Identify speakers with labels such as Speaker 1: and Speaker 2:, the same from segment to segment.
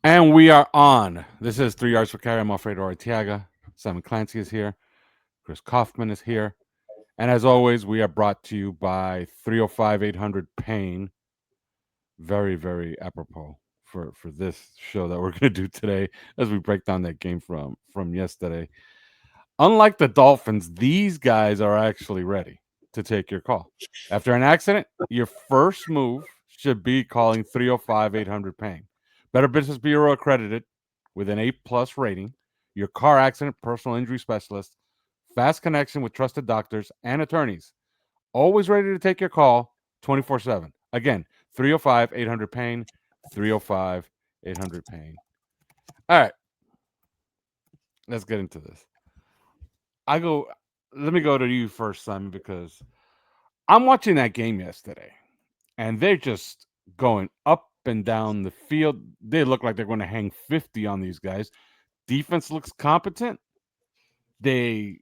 Speaker 1: And we are on. This is 3YardsPerCarry. I'm Alfredo Arteaga. Simon Clancy is here. Chris Kaufman is here. And as always, we are brought to you by 305 800 Pain. Very, very apropos for this show that we're going to do today as we break down that game from yesterday. Unlike the Dolphins, these guys are actually ready to take your call. After an accident, your first move should be calling 305 800 Pain. Better Business Bureau accredited with an A plus rating, your car accident personal injury specialist, fast connection with trusted doctors and attorneys. Always ready to take your call 24/7. Again, 305 800 Pain, 305 800 Pain. All right, let's get into this. I go. Let me go to you first, Simon, because I'm watching that game yesterday, and they're just going up and down the field. They look like they're going to hang 50 on these guys. Defense looks competent. They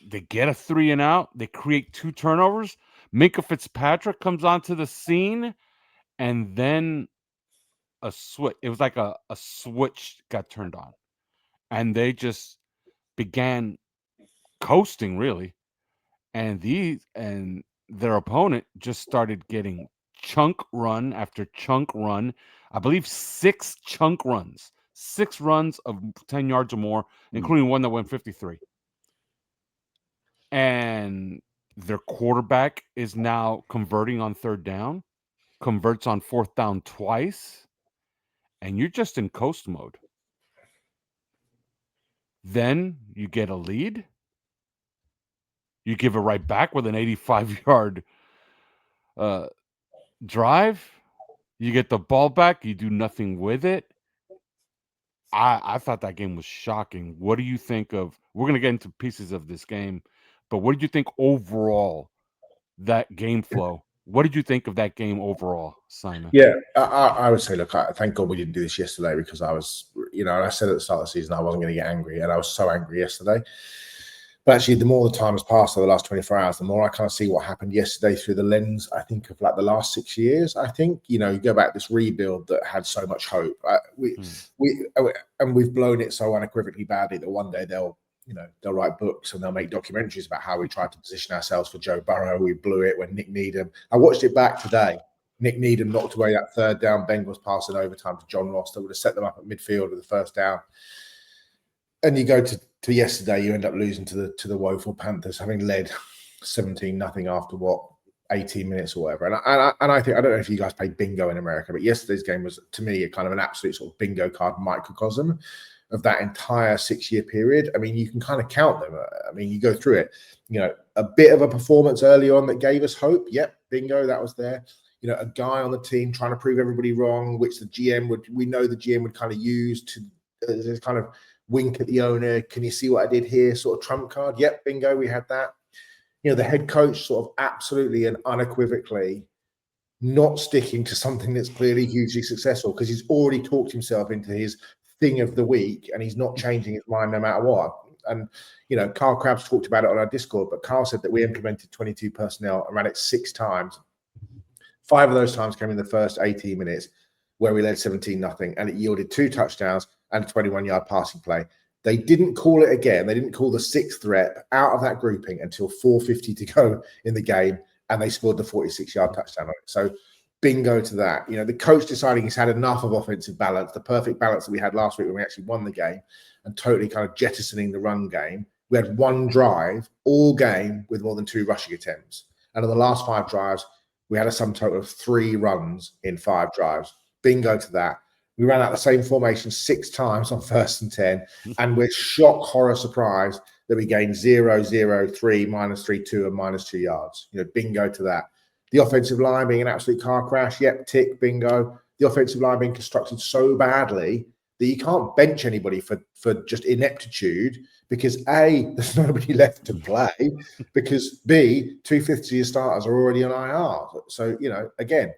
Speaker 1: they get a 3 and out. They create 2 turnovers. Minka Fitzpatrick comes onto the scene, and then a switch. It was like a switch got turned on, and they just began coasting, really. And their opponent just started getting chunk run after chunk run. I believe 6 chunk runs, 6 runs of 10 yards or more,
Speaker 2: Mm.
Speaker 1: including one that went 53. And their quarterback is now converting on third down, converts on fourth down twice, and you're just in coast mode. Then you get a lead, you give it right back with an 85-yard uh, drive. You get the ball back, you do nothing with it. I thought that game was shocking. What do you think of? We're gonna get into pieces of this game, but what did you think overall that game flow? What did you think of that game overall, Simon?
Speaker 2: Yeah, I would say, look, thank God we didn't do this yesterday because I was, and I said at the start of the season I wasn't going to get angry, and I was so angry yesterday. But actually, the more the time has passed over the last 24 hours, the more I kind of see what happened yesterday through the lens, I think, of like the last 6 years. I think, you go back this rebuild that had so much hope. And we've blown it so unequivocally badly that one day they'll write books and they'll make documentaries about how we tried to position ourselves for Joe Burrow. We blew it when Nick Needham. I watched it back today. Nick Needham knocked away that third down Bengals pass in overtime to John Ross that would have set them up at midfield with the first down. And you go to yesterday, you end up losing to the woeful Panthers, having led 17-0 after 18 minutes or whatever. And I think, I don't know if you guys play bingo in America, but yesterday's game was, to me, a kind of an absolute sort of bingo card microcosm of that entire 6-year period. I mean, you can kind of count them. I mean, you go through it, a bit of a performance early on that gave us hope. Yep, bingo, that was there. A guy on the team trying to prove everybody wrong, which the GM would kind of use to as kind of wink at the owner. Can you see what I did here? Sort of trump card. Yep, bingo, we had that. The head coach sort of absolutely and unequivocally not sticking to something that's clearly hugely successful because he's already talked himself into his thing of the week and he's not changing his mind no matter what. And, Carl Krabs talked about it on our Discord, but Carl said that we implemented 22 personnel and ran it 6 times. 5 of those times came in the first 18 minutes where we led 17-0 and it yielded 2 touchdowns and a 21-yard passing play. They didn't call it again. They didn't call the 6th rep out of that grouping until 4:50 to go in the game, and they scored the 46-yard touchdown on it. So bingo to that. The coach deciding he's had enough of offensive balance, the perfect balance that we had last week when we actually won the game, and totally kind of jettisoning the run game. We had 1 drive all game with more than 2 rushing attempts. And on the last 5 drives, we had a sum total of 3 runs in 5 drives. Bingo to that. We ran out the same formation 6 times on 1st and 10, and we're shock, horror, surprised that we gained 0, 0, 3, -3, 2, and -2 yards. Bingo to that. The offensive line being an absolute car crash. Yep, tick, bingo. The offensive line being constructed so badly that you can't bench anybody for just ineptitude because A, there's nobody left to play, because B, 2/5 of your starters are already on IR. So, again,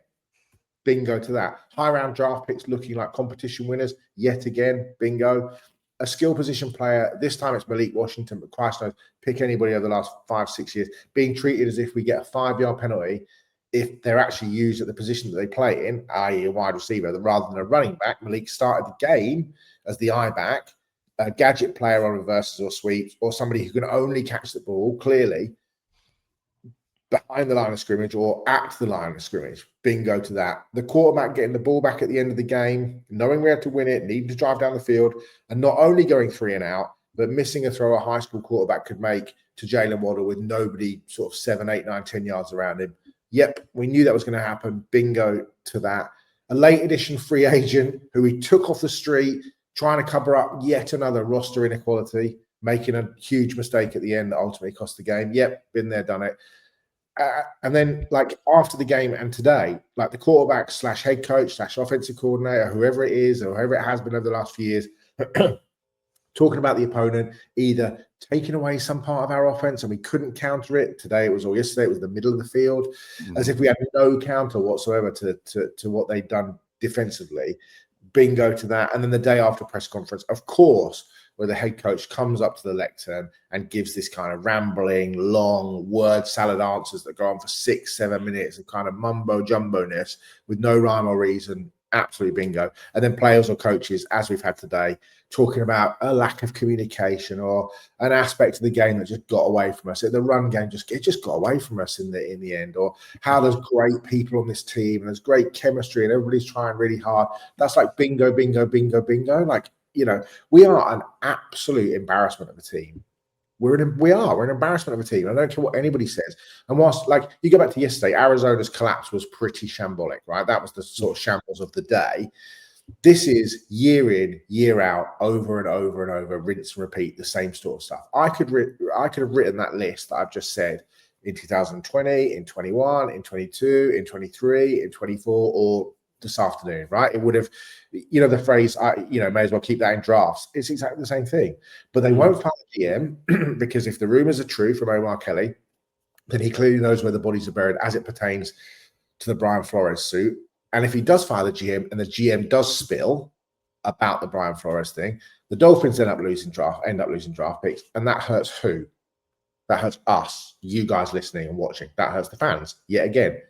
Speaker 2: bingo to that. High round draft picks looking like competition winners yet again. Bingo. A skill position player. This time it's Malik Washington, but Christ knows, pick anybody over the last 5-6 years. Being treated as if we get a 5-yard penalty if they're actually used at the position that they play in, i.e. a wide receiver, rather than a running back. Malik started the game as the I-back, a gadget player on reverses or sweeps, or somebody who can only catch the ball clearly behind the line of scrimmage or at the line of scrimmage. Bingo to that. The quarterback getting the ball back at the end of the game, knowing we had to win it, needing to drive down the field, and not only going 3 and out, but missing a throw a high school quarterback could make to Jalen Waddle with nobody sort of 7, 8, 9, 10 yards around him. Yep, we knew that was going to happen. Bingo to that. A late edition free agent who he took off the street, trying to cover up yet another roster inequality, making a huge mistake at the end that ultimately cost the game. Yep, been there, done it. And then, like, after the game and today, like the quarterback / head coach / offensive coordinator, whoever it is or whoever it has been over the last few years, talking about the opponent, either taking away some part of our offense and we couldn't counter it. Today it was, or yesterday it was the middle of the field, as if we had no counter whatsoever to what they'd done defensively. Bingo to that. And then the day after press conference, of course, where the head coach comes up to the lectern and gives this kind of rambling, long word salad answers that go on for 6, 7 minutes of kind of mumbo jumbo-ness with no rhyme or reason. Absolutely bingo. And then players or coaches, as we've had today, talking about a lack of communication or an aspect of the game that just got away from us. The run game just got away from us in the end. Or how there's great people on this team and there's great chemistry and everybody's trying really hard. That's like bingo, bingo, bingo, bingo. Like, you know, we are an absolute embarrassment of a team. We're an embarrassment of a team. I don't care what anybody says. And whilst, like, you go back to yesterday, Arizona's collapse was pretty shambolic, right? That was the sort of shambles of the day. This is year in, year out, over and over and over, rinse and repeat the same sort of stuff. I could have written that list that I've just said in 2020, in 21, in 22, in 23, in 24, or this afternoon, right? It would have, you know, the phrase, may as well keep that in drafts. It's exactly the same thing. But they won't fire the GM because if the rumors are true from Omar Kelly, then he clearly knows where the bodies are buried as it pertains to the Brian Flores suit. And if he does fire the GM and the GM does spill about the Brian Flores thing, the Dolphins end up losing draft picks. And that hurts who? That hurts us, you guys listening and watching. That hurts the fans. Yet again,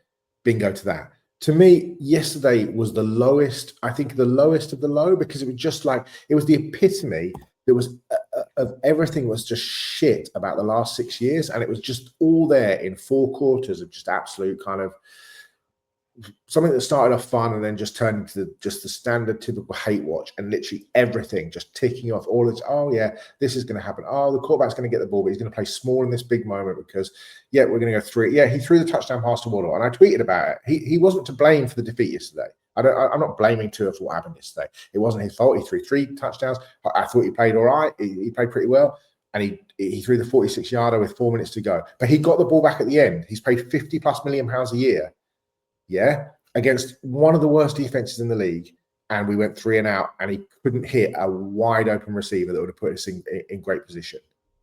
Speaker 2: bingo to that. To me, yesterday was the lowest, I think the lowest of the low, because it was just like, it was the epitome that was of everything was just shit about the last 6 years. And it was just all there in 4 quarters of just absolute kind of something that started off fun and then just turned into just the standard typical hate watch, and literally everything just ticking off all this. Oh yeah, this is going to happen. Oh, the quarterback's going to get the ball, but he's going to play small in this big moment because we're going to go 3. Yeah, he threw the touchdown pass to Waddle, and I tweeted about it. He wasn't to blame for the defeat yesterday. I'm not blaming Tua for what happened yesterday. It wasn't his fault. He threw 3 touchdowns. I thought he played all right. He played pretty well. And he threw the 46-yarder with 4 minutes to go. But he got the ball back at the end. He's paid $50+ million a year. Yeah, against one of the worst defenses in the league, and we went 3 and out, and he couldn't hit a wide open receiver that would have put us in great position.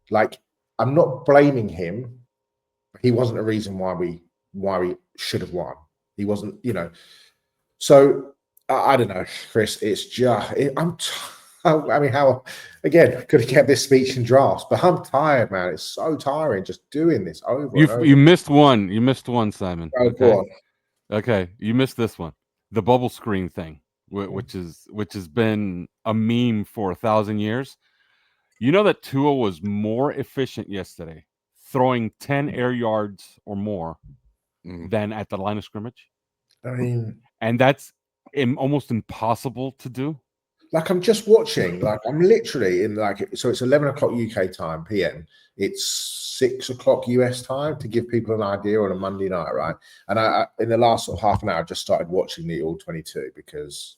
Speaker 2: Like, I'm not blaming him. He wasn't a reason why we should have won. He wasn't, you know. So I don't know, Chris. It's just how again could have kept this speech in drafts, but I'm tired, man. It's so tiring just doing this over and over.
Speaker 1: You missed one. You missed one, Simon.
Speaker 2: Oh, go on.
Speaker 1: Okay, you missed this one. The bubble screen thing, which has been a meme for 1,000 years. You know that Tua was more efficient yesterday, throwing 10 air yards or more than at the line of scrimmage.
Speaker 2: I mean,
Speaker 1: and that's almost impossible to do.
Speaker 2: Like, I'm just watching, like, I'm literally in, like, so it's 11 o'clock UK time, PM. It's 6 o'clock US time, to give people an idea, on a Monday night, right? And I in the last sort of half an hour, I just started watching the All 22 because,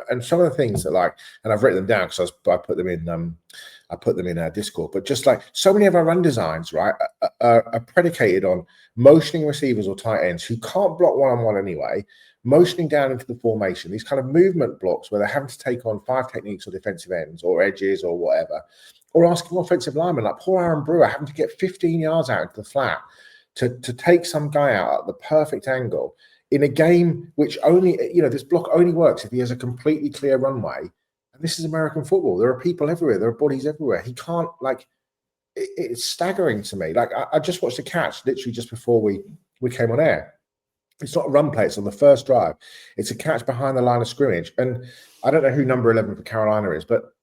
Speaker 2: and some of the things that, like, and I've written them down because I put them in Discord, but just like so many of our run designs, right, are predicated on motioning receivers or tight ends who can't block one-on-one anyway, motioning down into the formation, these kind of movement blocks where they're having to take on 5 techniques or defensive ends or edges or whatever, or asking offensive linemen like poor Aaron Brewer having to get 15 yards out into the flat to take some guy out at the perfect angle in a game which only, you know, this block only works if he has a completely clear runway. And this is American football. There are people everywhere. There are bodies everywhere. He can't, like, it's staggering to me. Like, I just watched a catch literally just before we came on air. It's not a run play. It's on the first drive. It's a catch behind the line of scrimmage. And I don't know who number 11 for Carolina is, but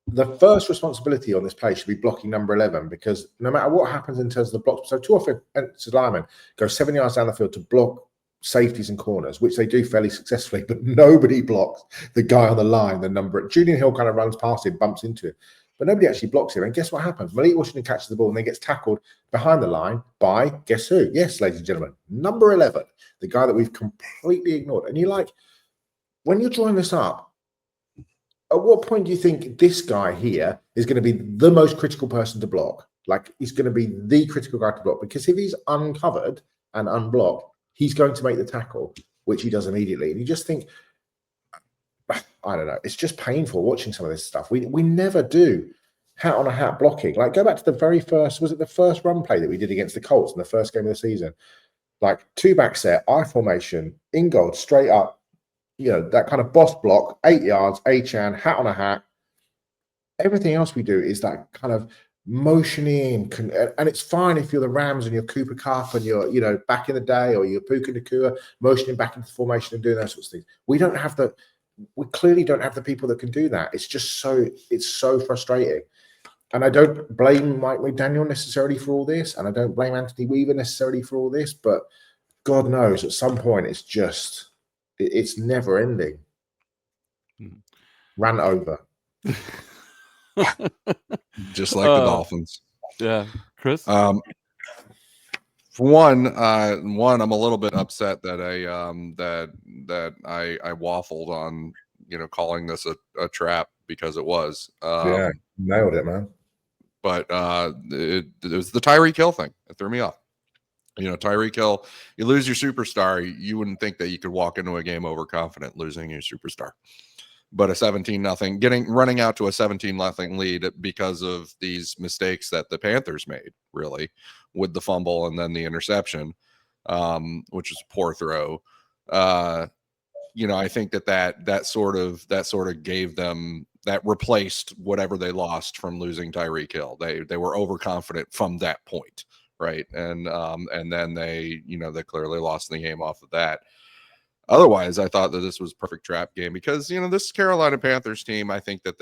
Speaker 2: the first responsibility on this play should be blocking number 11, because no matter what happens in terms of the blocks, so two offensive linemen go 7 yards down the field to block safeties and corners, which they do fairly successfully, but nobody blocks the guy on the line, the number. Julian Hill kind of runs past him, bumps into him, but nobody actually blocks him. And guess what happens? Malik Washington catches the ball and then gets tackled behind the line by, guess who? Yes, ladies and gentlemen, number 11, the guy that we've completely ignored. And you're like, when you're drawing this up, at what point do you think this guy here is going to be the most critical person to block? Like, he's going to be the critical guy to block, because if he's uncovered and unblocked, he's going to make the tackle, which he does immediately. And you just think, I don't know, it's just painful watching some of this stuff. We never do hat on a hat blocking. Like, go back to the very first, was it the first run play that we did against the Colts in the first game of the season? Like, two back set, I formation, in gold, straight up, you know, that kind of boss block, 8 yards, A-chan, hat on a hat. Everything else we do is that kind of motioning, and it's fine if you're the Rams and you're Cooper Kupp and you're, you know, back in the day, or you're Puka Nacua, motioning back into the formation and doing those sorts of things. We clearly don't have the people that can do that. It's just it's so frustrating. And I don't blame Mike McDaniel necessarily for all this, and I don't blame Anthony Weaver necessarily for all this, but God knows at some point it's never ending. Ran over.
Speaker 3: Just like the Dolphins.
Speaker 1: Yeah. Chris?
Speaker 3: For one, I'm a little bit upset that I waffled on, you know, calling this a trap, because it was.
Speaker 2: Yeah, nailed it, man.
Speaker 3: But it was the Tyreek Hill thing. It threw me off. You know, Tyreek Hill, you lose your superstar, you wouldn't think that you could walk into a game overconfident losing your superstar. But a 17-0, running out to a 17-0 lead because of these mistakes that the Panthers made, really, with the fumble and then the interception, which was a poor throw. You know, I think that sort of gave them, that replaced whatever they lost from losing Tyreek Hill. They were overconfident from that point. Right. And then they clearly lost the game off of that. Otherwise, I thought that this was a perfect trap game, because, you know, this Carolina Panthers team, I think that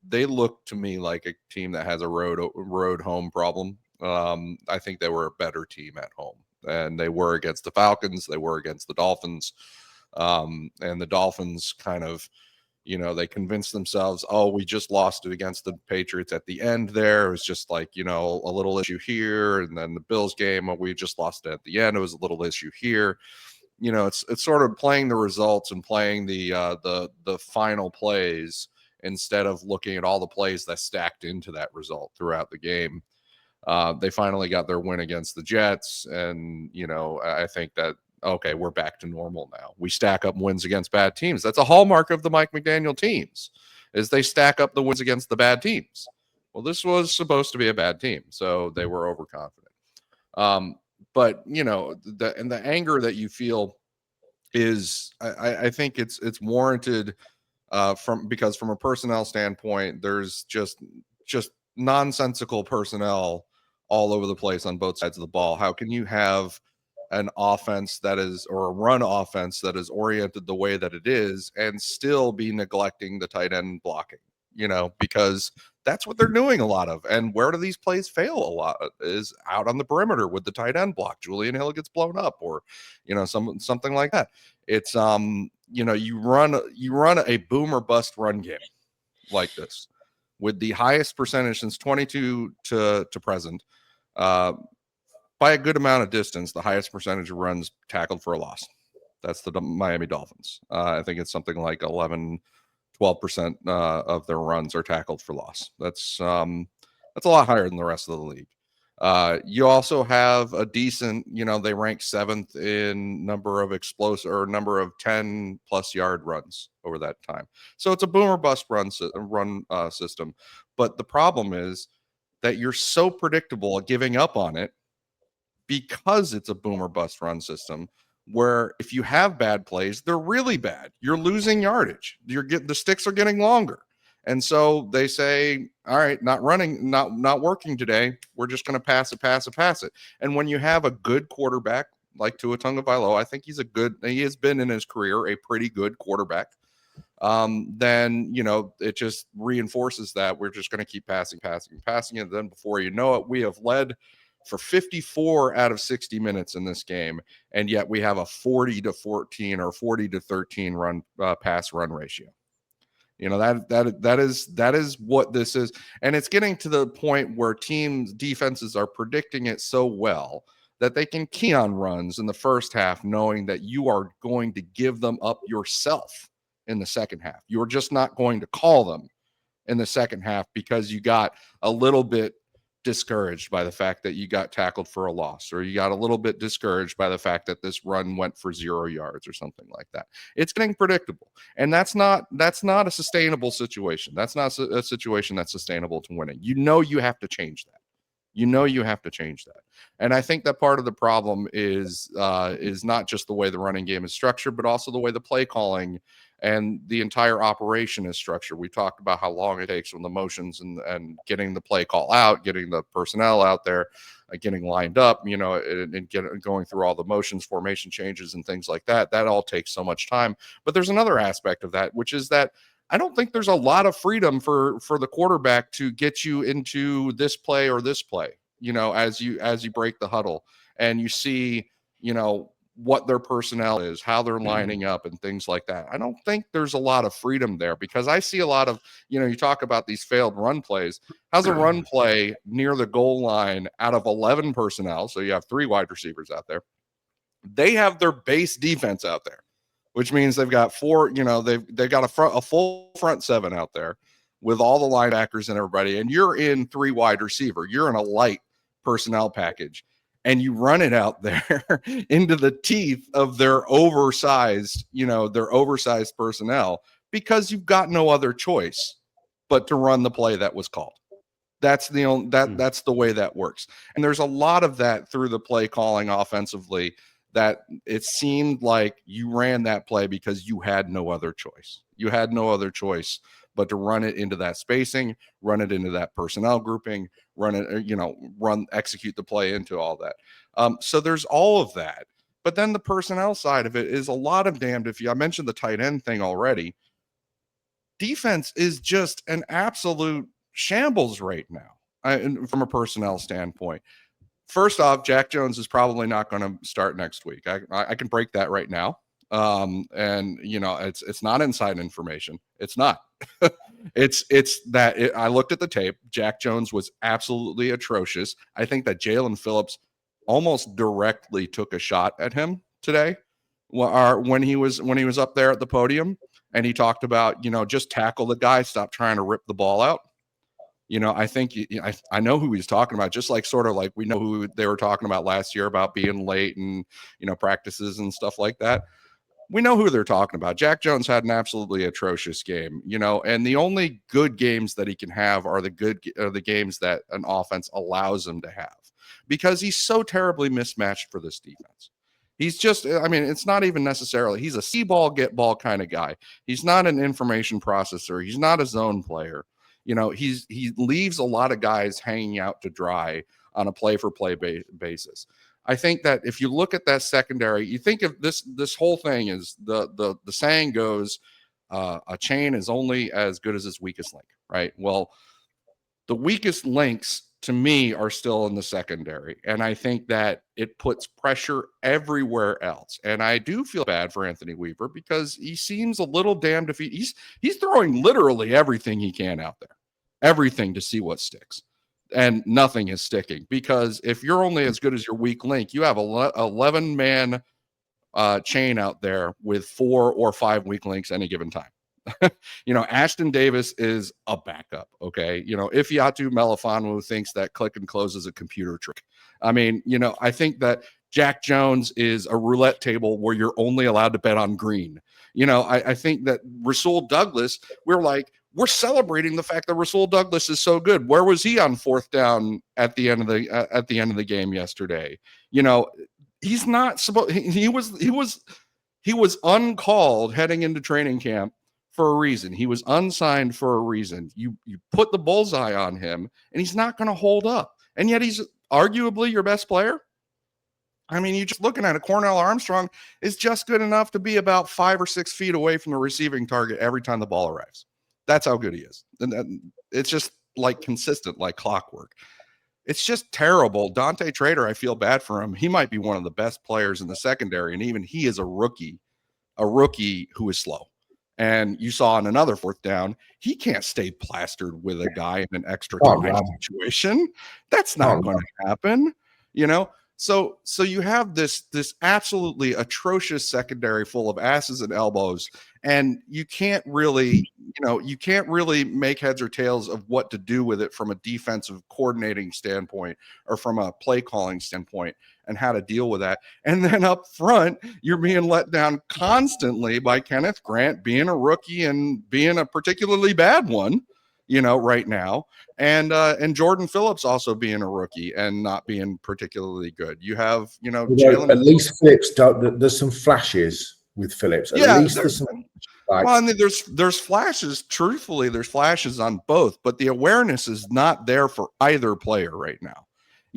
Speaker 3: they look to me like a team that has a road home problem. I think they were a better team at home, and they were against the Falcons. They were against the Dolphins. And the Dolphins kind of, you know, they convinced themselves, oh, we just lost it against the Patriots at the end there. It was just like, you know, a little issue here. And then the Bills game, we just lost it at the end. It was a little issue here. You know, it's sort of playing the results and playing the final plays instead of looking at all the plays that stacked into that result throughout the game. They finally got their win against the Jets. And, you know, I think that, okay, we're back to normal now. We stack up wins against bad teams. That's a hallmark of the Mike McDaniel teams, is they stack up the wins against the bad teams. Well, this was supposed to be a bad team, so they were overconfident. But, you know, the anger that you feel is, I think it's warranted because from a personnel standpoint, there's just nonsensical personnel all over the place on both sides of the ball. How can you have an offense that is, or a run offense that is oriented the way that it is, and still be neglecting the tight end blocking? You know, because that's what they're doing a lot of. And where do these plays fail a lot is out on the perimeter with the tight end block. Julian Hill gets blown up, or, you know, something like that. It's you know, you run a boom or bust run game like this with the highest percentage since 22 to present, by a good amount of distance, the highest percentage of runs tackled for a loss. That's the Miami Dolphins. I think it's something like 12% of their runs are tackled for loss. That's a lot higher than the rest of the league. You also have a decent, you know, they rank 7th in number of explosive, or number of 10+ yard runs over that time. So it's a boom or bust run system. But the problem is that you're so predictable at giving up on it, because it's a boom or bust run system, where if you have bad plays, they're really bad. You're losing yardage. The sticks are getting longer. And so they say, all right, not working today. We're just going to pass it. And when you have a good quarterback like Tua Tagovailoa, I think he has been in his career a pretty good quarterback. Then, it just reinforces that we're just going to keep passing. And then before you know it, we have led for 54 out of 60 minutes in this game. And yet we have a 40-14 or 40-13 pass run ratio. That is what this is. And it's getting to the point where teams defenses are predicting it so well that they can key on runs in the first half, knowing that you are going to give them up yourself in the second half. You're just not going to call them in the second half because you got a little bit discouraged by the fact that you got tackled for a loss, or you got a little bit discouraged by the fact that this run went for 0 yards or something like that. It's getting predictable, and that's not a sustainable situation. That's not a situation that's sustainable to winning. You have to change that. You have to change that. And I think that part of the problem is not just the way the running game is structured, but also the way the play calling and the entire operation is structured. We talked about how long it takes from the motions and getting the play call out, getting the personnel out there, getting lined up, and going through all the motions, formation changes, and things like that. That all takes so much time. But there's another aspect of that, which is that I don't think there's a lot of freedom for the quarterback to get you into this play or this play, as you break the huddle and you see, what their personnel is, how they're lining up and things like that. I don't think there's a lot of freedom there, because I see a lot of, you talk about these failed run plays. How's a run play near the goal line out of 11 personnel? So you have 3 wide receivers out there. They have their base defense out there, which means they've got 4, they've got a full front 7 out there with all the linebackers and everybody. And you're in 3 wide receiver. You're in a light personnel package. And you run it out there into the teeth of their oversized personnel, because you've got no other choice but to run the play that was called. That's that's the way that works. And there's a lot of that through the play calling offensively, that it seemed like you ran that play because you had no other choice. You had no other choice but to run it into that spacing, run it into that personnel grouping, execute the play into all that. So there's all of that. But then the personnel side of it is a lot of damned if you. I mentioned the tight end thing already. Defense is just an absolute shambles right now, from a personnel standpoint. First off, Jack Jones is probably not going to start next week. I can break that right now. And it's not inside information. It's not. I looked at the tape. Jack Jones was absolutely atrocious. I think that Jalen Phillips almost directly took a shot at him today, when he was up there at the podium, and he talked about, just tackle the guy, stop trying to rip the ball out. I think I know who he's talking about, just like sort of like we know who they were talking about last year about being late and, practices and stuff like that. We know who they're talking about. Jack Jones had an absolutely atrocious game, and the only good games that he can have are the games that an offense allows him to have, because he's so terribly mismatched for this defense. He's just, it's not even necessarily, he's a see ball, get ball kind of guy. He's not an information processor. He's not a zone player. He leaves a lot of guys hanging out to dry on a play for play basis. I think that if you look at that secondary, you think of this whole thing is the saying goes, a chain is only as good as its weakest link, right? Well, the weakest links to me are still in the secondary. And I think that it puts pressure everywhere else. And I do feel bad for Anthony Weaver, because he seems a little damned if he's throwing literally everything he can out there, everything to see what sticks. And nothing is sticking, because if you're only as good as your weak link, you have 11-man chain out there with 4 or 5 weak links any given time. Ashton Davis is a backup. Okay. Ifeatu Melifonwu thinks that click and close is a computer trick. I think that Jack Jones is a roulette table where you're only allowed to bet on green. I think that Rasul Douglas, we're celebrating the fact that Rasul Douglas is so good. Where was he on 4th down at the end of the game yesterday? He's not supposed. He was uncalled heading into training camp for a reason. He was unsigned for a reason. You put the bullseye on him, and he's not going to hold up. And yet he's arguably your best player. I mean, you just looking at it, Cornell Armstrong is just good enough to be about 5 or 6 feet away from the receiving target every time the ball arrives. That's how good he is. And it's just like consistent, like clockwork. It's just terrible. Dante Trader, I feel bad for him. He might be one of the best players in the secondary, and even he is a rookie who is slow. And you saw on another fourth down, he can't stay plastered with a guy in an extra time situation. That's not going to happen, you know. So you have this absolutely atrocious secondary full of asses and elbows, and you can't really make heads or tails of what to do with it from a defensive coordinating standpoint or from a play calling standpoint and how to deal with that. And then up front, you're being let down constantly by Kenneth Grant being a rookie and being a particularly bad one, right now. And Jordan Phillips also being a rookie and not being particularly good. You have, Jalen.
Speaker 2: At least Phillips, there's some flashes with Phillips. At least there's some.
Speaker 3: Well, I mean, there's flashes. Truthfully, there's flashes on both, but the awareness is not there for either player right now.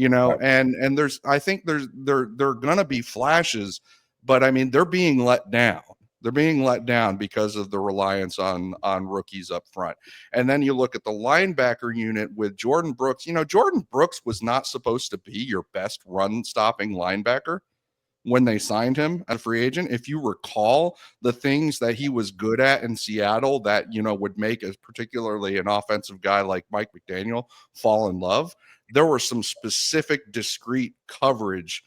Speaker 3: Right. And I think there are gonna be flashes, but I mean, they're being let down. They're being let down because of the reliance on rookies up front. And then you look at the linebacker unit with Jordan Brooks. Jordan Brooks was not supposed to be your best run stopping linebacker when they signed him as a free agent. If you recall the things that he was good at in Seattle that, would make particularly an offensive guy like Mike McDaniel fall in love, there were some specific discrete coverage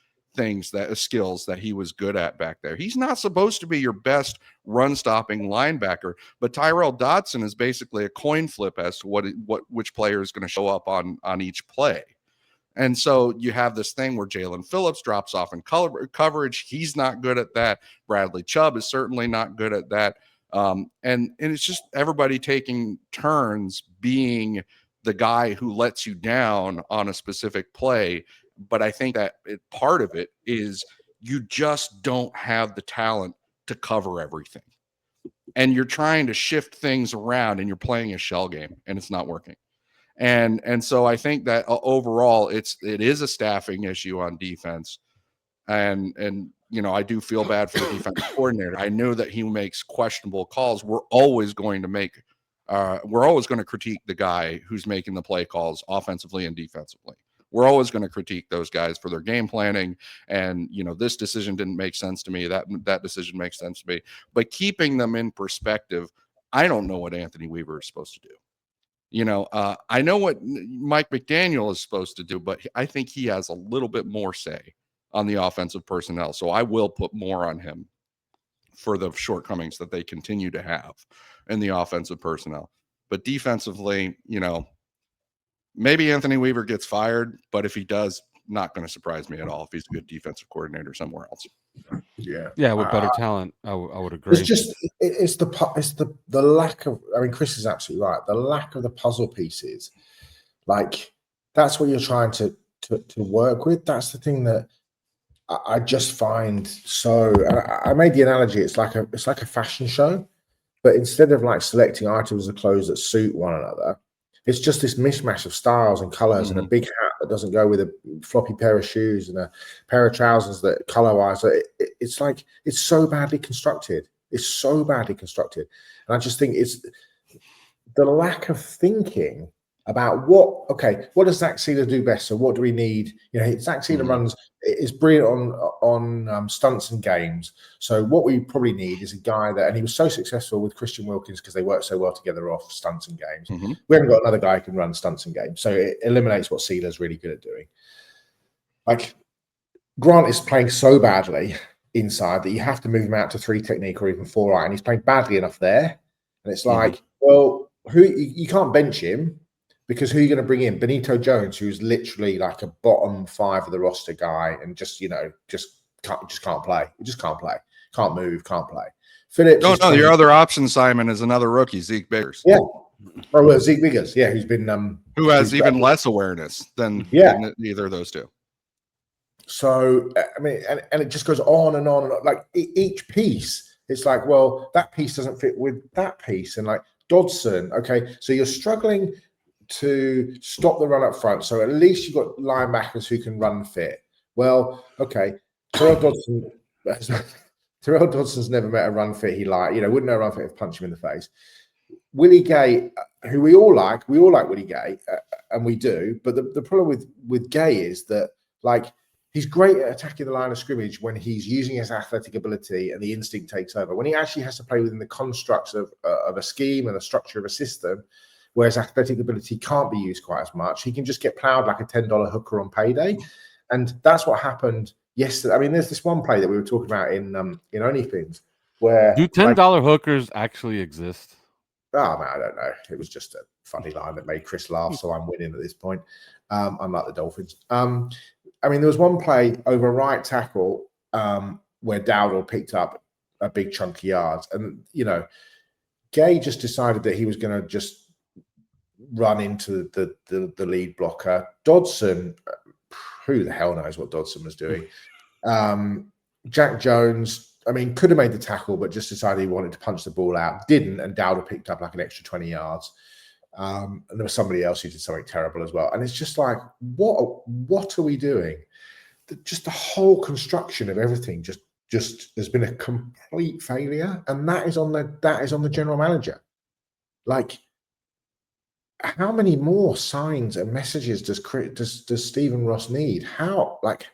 Speaker 3: skills that he was good at back there. He's not supposed to be your best run stopping linebacker, but Tyrell Dodson is basically a coin flip as to which player is going to show up on each play. And so you have this thing where Jalen Phillips drops off in coverage. He's not good at that. Bradley Chubb is certainly not good at that. And it's just everybody taking turns being the guy who lets you down on a specific play. But I think that part of it is you just don't have the talent to cover everything. And you're trying to shift things around and you're playing a shell game and it's not working. And so I think that overall it is a staffing issue on defense. And I do feel bad for the defensive coordinator. I know that he makes questionable calls. We're always going to critique the guy who's making the play calls offensively and defensively. We're always going to critique those guys for their game planning. And, this decision didn't make sense to me. That decision makes sense to me. But keeping them in perspective, I don't know what Anthony Weaver is supposed to do. I know what Mike McDaniel is supposed to do, but I think he has a little bit more say on the offensive personnel. So I will put more on him for the shortcomings that they continue to have in the offensive personnel. But defensively, maybe Anthony Weaver gets fired, but if he does, not going to surprise me at all if he's a good defensive coordinator somewhere else.
Speaker 1: Yeah, with better talent, I would agree.
Speaker 2: It's the lack of. I mean, Chris is absolutely right. The lack of the puzzle pieces, like that's what you're trying to work with. That's the thing that I just find so. I made the analogy. It's like a fashion show, but instead of like selecting articles of clothes that suit one another, it's just this mishmash of styles and colors and a big hat that doesn't go with a floppy pair of shoes and a pair of trousers that color-wise. It's like it's so badly constructed. It's so badly constructed. And I just think it's the lack of thinking about what does Zach Sealer do best? So what do we need? Zach Sealer is brilliant on stunts and games. So what we probably need is a guy and he was so successful with Christian Wilkins because they worked so well together off stunts and games. We haven't got another guy who can run stunts and games. So it eliminates what Sealer's really good at doing. Like Grant is playing so badly inside that you have to move him out to 3 technique or even 4 and he's playing badly enough there. And it's like, well, you can't bench him. Because who are you going to bring in? Benito Jones, who's literally like a bottom 5 of the roster guy, and just can't play. He just can't play. Can't move. Can't play. Phillips.
Speaker 3: No. Your other option, Simon, is another rookie, Zeke Biggers.
Speaker 2: Yeah. Oh, well, Zeke Biggers. Yeah, who's been
Speaker 3: who has even less awareness than either of those two.
Speaker 2: So I mean, and it just goes on and on and on. Like each piece, it's like, well, that piece doesn't fit with that piece, and like Dodson. Okay, so you're struggling to stop the run up front. So at least you've got linebackers who can run fit. Well, okay, Terrell Dodson. Terrell Dodson's never met a run fit he liked. Wouldn't know a run fit if punch him in the face. Willie Gay, who we all like Willie Gay, and we do. But the problem with Gay is that, like, he's great at attacking the line of scrimmage when he's using his athletic ability and the instinct takes over. When he actually has to play within the constructs of a scheme and the structure of a system, where his athletic ability can't be used quite as much, he can just get plowed like a $10 hooker on payday. And that's what happened yesterday. I mean, there's this one play that we were talking about in OnlyFins where
Speaker 1: do $10 hookers actually exist?
Speaker 2: Oh man, I don't know. It was just a funny line that made Chris laugh, so I'm winning at this point. Unlike the Dolphins. I mean, there was one play over right tackle where Dowdle picked up a big chunk of yards, and Gay just decided that he was going to just run into the lead blocker. Dodson, who the hell knows what Dodson was doing? Jack Jones, I mean, could have made the tackle, but just decided he wanted to punch the ball out. Didn't, and Dowdle picked up like an extra 20 yards. And there was somebody else who did something terrible as well. And it's just like, what are we doing? Just the whole construction of everything just has been a complete failure, and that is on the general manager. Like, how many more signs and messages does Stephen Ross need? How, like,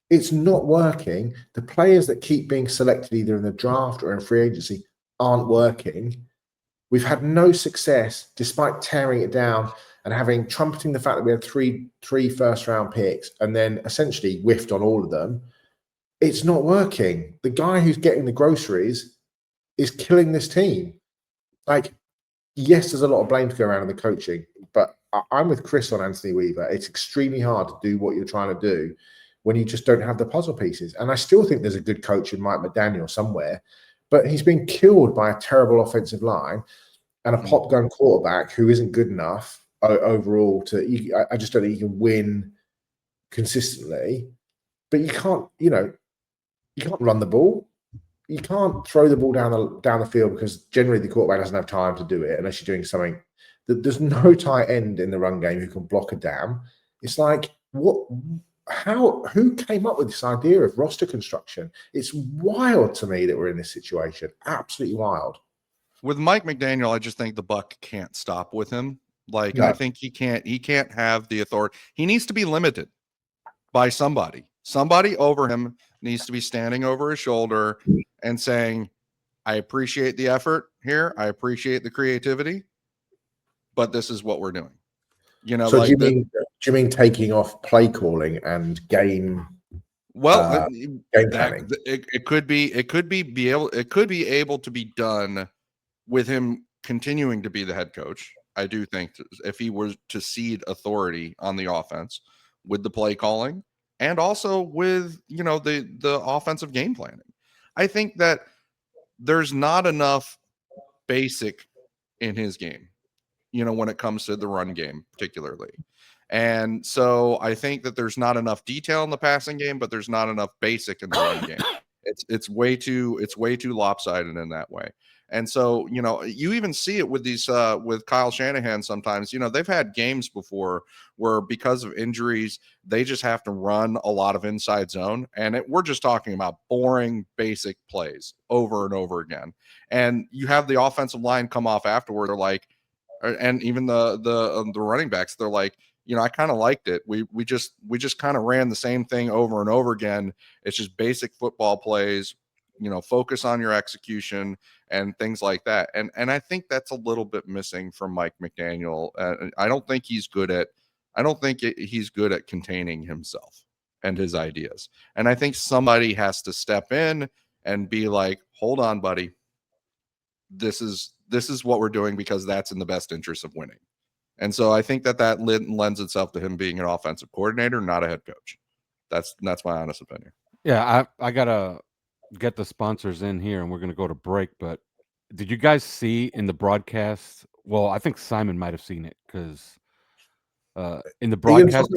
Speaker 2: it's not working. The players that keep being selected either in the draft or in free agency aren't working. We've had no success despite tearing it down and trumpeting the fact that we had three first-round picks and then essentially whiffed on all of them. It's not working. The guy who's getting the groceries is killing this team. Like, yes, there's a lot of blame to go around in the coaching, but I'm with Chris on Anthony Weaver. It's extremely hard to do what you're trying to do when you just don't have the puzzle pieces. And I still think there's a good coach in Mike McDaniel somewhere, but he's been killed by a terrible offensive line and a pop gun quarterback who isn't good enough overall I just don't think he can win consistently. But you can't run the ball. You can't throw the ball down the field because generally the quarterback doesn't have time to do it unless you're doing something. There's no tight end in the run game who can block a down. It's like, who came up with this idea of roster construction? It's wild to me that we're in this situation. Absolutely wild.
Speaker 3: With Mike McDaniel, I just think the buck can't stop with him. Like, no. I think he can't have the authority. He needs to be limited by somebody. Somebody over him needs to be standing over his shoulder and saying, I appreciate the effort here. I appreciate the creativity, but this is what we're doing.
Speaker 2: So like do you mean taking off play calling and game?
Speaker 3: Well,
Speaker 2: game planning?
Speaker 3: It could be able to be done with him continuing to be the head coach. I do think if he were to cede authority on the offense with the play calling and also with the offensive game planning, I think that there's not enough basic in his game, when it comes to the run game particularly. And so I think that there's not enough detail in the passing game, but there's not enough basic in the run game. It's way too lopsided in that way. And so, you even see it with these with Kyle Shanahan sometimes. They've had games before where because of injuries, they just have to run a lot of inside zone. And we're just talking about boring, basic plays over and over again. And you have the offensive line come off afterward. They're like, and even the running backs, they're like, I kind of liked it. We just kind of ran the same thing over and over again. It's just basic football plays, focus on your execution and things like that. And I think that's a little bit missing from Mike McDaniel. I don't think he's good at containing himself and his ideas. And I think somebody has to step in and be like, hold on, buddy. This is what we're doing because that's in the best interest of winning. And so I think that lends itself to him being an offensive coordinator, not a head coach. That's my honest opinion.
Speaker 1: Yeah, I gotta get the sponsors in here, and we're gonna go to break. But did you guys see in the broadcast? Well, I think Simon might have seen it because in the broadcast,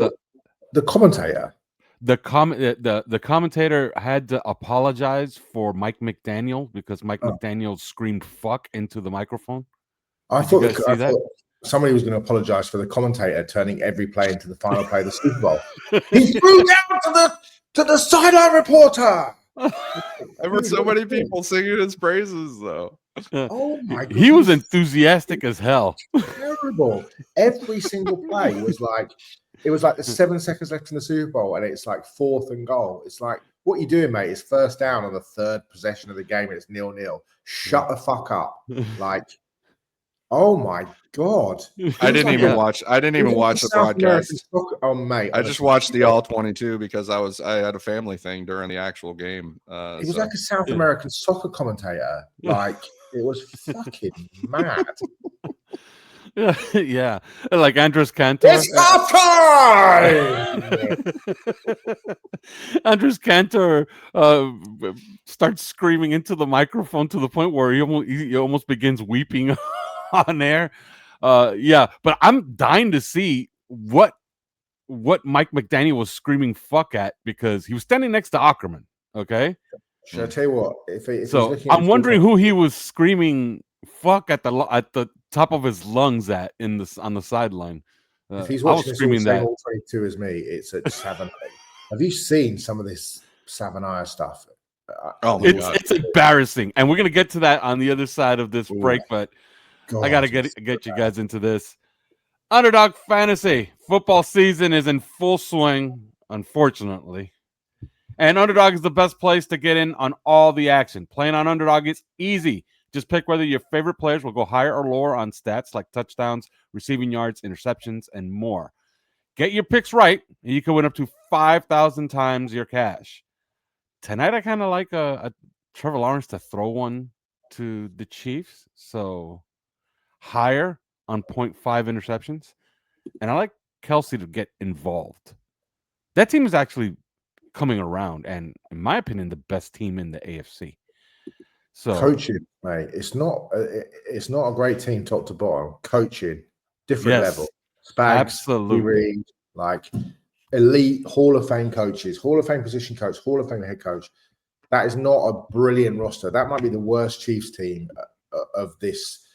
Speaker 2: the commentator,
Speaker 1: the commentator had to apologize for Mike McDaniel because Mike McDaniel screamed "fuck" into the microphone.
Speaker 2: I thought somebody was going to apologize for the commentator turning every play into the final play of the Super Bowl. He threw down to the To the sideline reporter.
Speaker 3: I've heard so many people singing his praises, though.
Speaker 2: Oh my god,
Speaker 1: He was enthusiastic as hell.
Speaker 2: terrible. Every single play was like, it was like the 7 seconds left in the Super Bowl, and it's like 4th and goal. It's like, what you doing, mate? It's first down on the 3rd possession of the game, and it's 0-0. Shut the fuck up. Like, oh my god.
Speaker 3: I didn't even watch the broadcast.
Speaker 2: Oh mate,
Speaker 3: I just watched the all 22 because I had a family thing during the actual game.
Speaker 2: He was like a South American soccer commentator. Like, it was fucking mad.
Speaker 1: Yeah, like Andres Cantor.
Speaker 2: It's half time.
Speaker 1: Andres Cantor starts screaming into the microphone to the point where he almost begins weeping on air. Yeah, but I'm dying to see what Mike McDaniel was screaming fuck at, because he was standing next to Ackerman. Okay,
Speaker 2: should I tell you what? If
Speaker 1: so I'm wondering who he was screaming fuck at the top of his lungs at on the sideline.
Speaker 2: If he's watching this all 22 as me, it's at Savannah. Have you seen some of this Savannah stuff?
Speaker 3: Oh my God.
Speaker 1: It's embarrassing, and we're gonna get to that on the other side of this break. But I gotta get you guys into this. Underdog Fantasy football season is in full swing, unfortunately. And Underdog is the best place to get in on all the action. Playing on Underdog is easy. Just pick whether your favorite players will go higher or lower on stats like touchdowns, receiving yards, interceptions, and more. Get your picks right, and you can win up to 5,000 times your cash. Tonight, I kind of like a Trevor Lawrence to throw one to the Chiefs, so higher on 0.5 interceptions. And I like Kelsey to get involved. That team is actually coming around, and in my opinion, the best team in the AFC. So
Speaker 2: coaching, mate, it's not a great team top to bottom. Coaching, different level. Spags,
Speaker 1: absolutely,
Speaker 2: like elite Hall of Fame coaches, Hall of Fame position coach, Hall of Fame head coach. That is not a brilliant roster. That might be the worst Chiefs team of this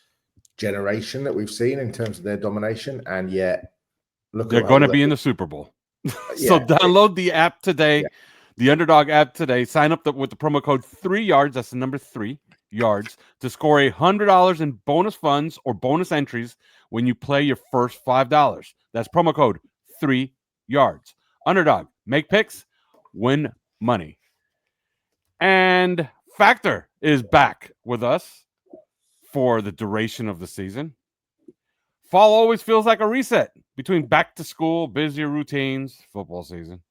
Speaker 2: generation that we've seen in terms of their domination, and yet
Speaker 1: they're going to be in the Super Bowl. So download the app today, the Underdog app today. Sign up with the promo code 3YARDS. That's the number 3 yards to score $100 in bonus funds or bonus entries when you play your first $5. That's promo code 3YARDS. Underdog, make picks, win money. And Factor is back with us for the duration of the season. Fall always feels like a reset between back to school, busier routines, football season,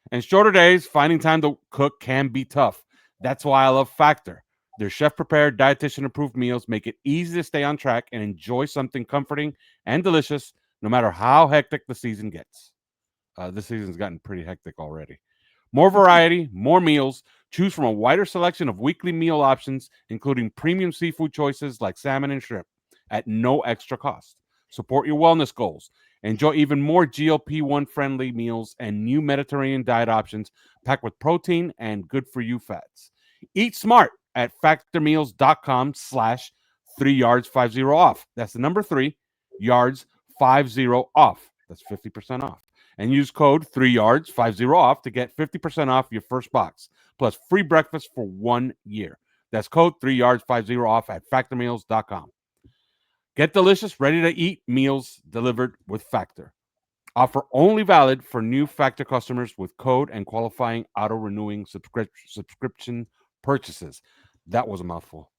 Speaker 1: and shorter days. Finding time to cook can be tough. That's why I love Factor. Their chef-prepared, dietitian-approved meals make it easy to stay on track and enjoy something comforting and delicious, no matter how hectic the season gets. This season's gotten pretty hectic already. More variety, more meals. Choose from a wider selection of weekly meal options, including premium seafood choices like salmon and shrimp, at no extra cost. Support your wellness goals. Enjoy even more GLP-1 friendly meals and new Mediterranean diet options packed with protein and good-for-you fats. Eat smart at factormeals.com/3yards50off. That's the number 3, yards 50 off. That's 50% off. And use code 3yards50off to get 50% off your first box, plus free breakfast for 1 year. That's code 3yards50off at factormeals.com. Get delicious, ready-to-eat meals delivered with Factor. Offer only valid for new Factor customers with code and qualifying auto-renewing subscription purchases. That was a mouthful.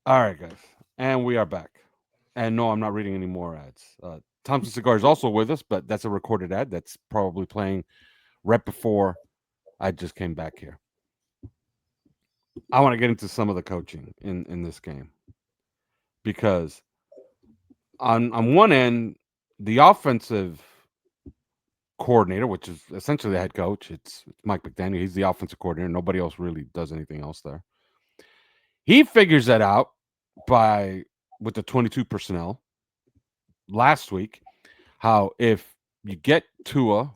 Speaker 1: All right, guys. And we are back. And no, I'm not reading any more ads. Thompson Cigar is also with us, but that's a recorded ad that's probably playing right before I just came back here. I want to get into some of the coaching in this game, because on one end, the offensive coordinator, which is essentially the head coach, it's Mike McDaniel. He's the offensive coordinator. Nobody else really does anything else there. He figures that out with the 22 personnel last week, how if you get Tua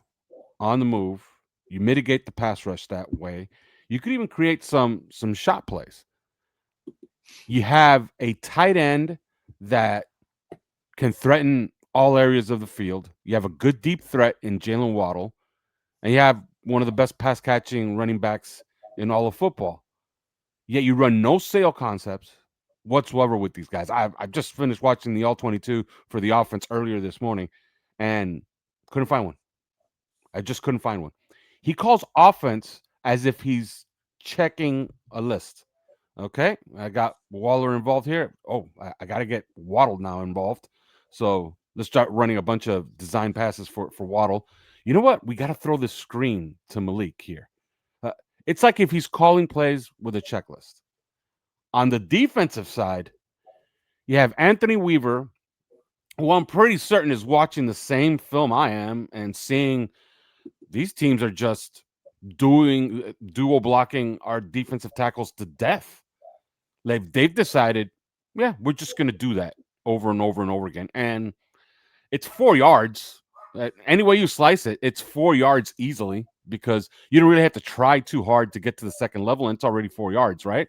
Speaker 1: on the move, you mitigate the pass rush that way. You could even create some shot plays. You have a tight end that can threaten all areas of the field. You have a good deep threat in Jalen Waddle, and you have one of the best pass catching running backs in all of football. Yet you run no sale concepts whatsoever with these guys. I just finished watching the All 22 for the offense earlier this morning and couldn't find one. I just couldn't find one. He calls offense as if he's checking a list. Okay, I got Waller involved here. Oh, I got to get Waddle now involved. So let's start running a bunch of design passes for Waddle. You know what? We got to throw this screen to Malik here. It's like if he's calling plays with a checklist. On the defensive side, you have Anthony Weaver, who I'm pretty certain is watching the same film I am and seeing these teams are just doing dual blocking our defensive tackles to death. Like they've decided, yeah, we're just going to do that over and over and over again. And it's 4 yards. Any way you slice it, it's 4 yards easily because you don't really have to try too hard to get to the second level. And it's already 4 yards, right?